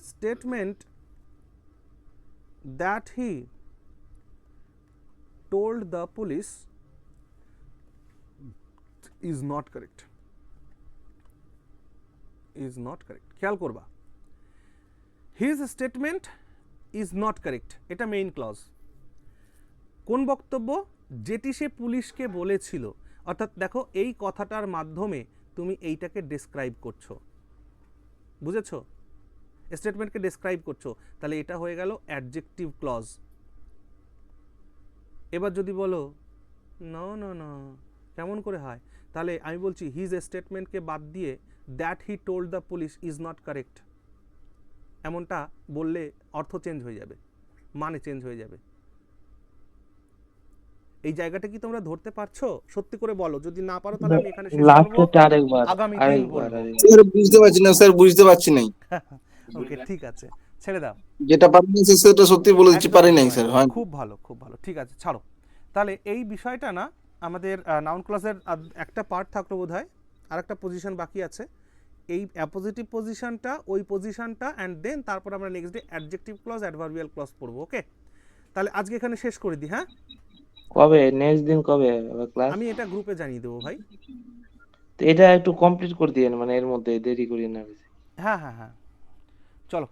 statement that he told the police is not correct, is not correct. খেয়াল করবা, his statement is not correct, এটা মেইন ক্লজ। কোন বক্তব্য? যেটি সে পুলিশকে বলেছিল। অর্থাৎ দেখো, এই কথাটার মাধ্যমে তুমি এইটাকে ডেসক্রাইব করছো, বুঝেছো? স্টেটমেন্টকে ডেসক্রাইব করছো, তাহলে এটা হয়ে গেল অ্যাডজেক্টিভ ক্লজ। এবার যদি বলো না না না, কেমন করে হয়, তাহলে আমি বলছি হিজ স্টেটমেন্টকে বাদ দিয়ে that he told the police is not correct, এমনটা বললে অর্থ চেঞ্জ হয়ে যাবে, মানে চেঞ্জ হয়ে যাবে। এই জায়গাটা কি তোমরা ধরতে পারছো? সত্যি করে বলো, যদি না পারো তাহলে আমি এখানে শেষ করব, লাস্টে আরেকবার আগামী দিন আরেকবার বলবো। আরেকবার। স্যার বুঝতে পারছি না, স্যার বুঝতে পারছি নাই। ওকে, ঠিক আছে, ছেড়ে দাও। যেটা পারিনি স্যার সেটা সত্যি বলে দিচ্ছি, একদম পারি নাই একদম স্যার, একদম, হয়। খুব ভালো খুব ভালো, ঠিক আছে, ছাড়ো। তাহলে এই বিষয়টা না, আমাদের নাউন ক্লজের একটা পার্ট থাকলো বোধ হয়, আর একটা পজিশন বাকি আছে। এই অ্যাপোজিটিভ পজিশনটা, ওই পজিশনটা, অ্যান্ড দেন তারপর আমরা next day adjective clause, adverbial clause পড়বো। ওকে, তাহলে আজকে এখানে শেষ করে দিই। হ্যাঁ, কবে নেক্সট দিন কবে ক্লাস? আমি এটা গ্রুপে জানিয়ে দেবো ভাই। তো এটা একটু কমপ্লিট করে দিয়েন, মানে এর মধ্যে দেরি করি না বেশি। হ্যাঁ হ্যাঁ হ্যাঁ, চলো।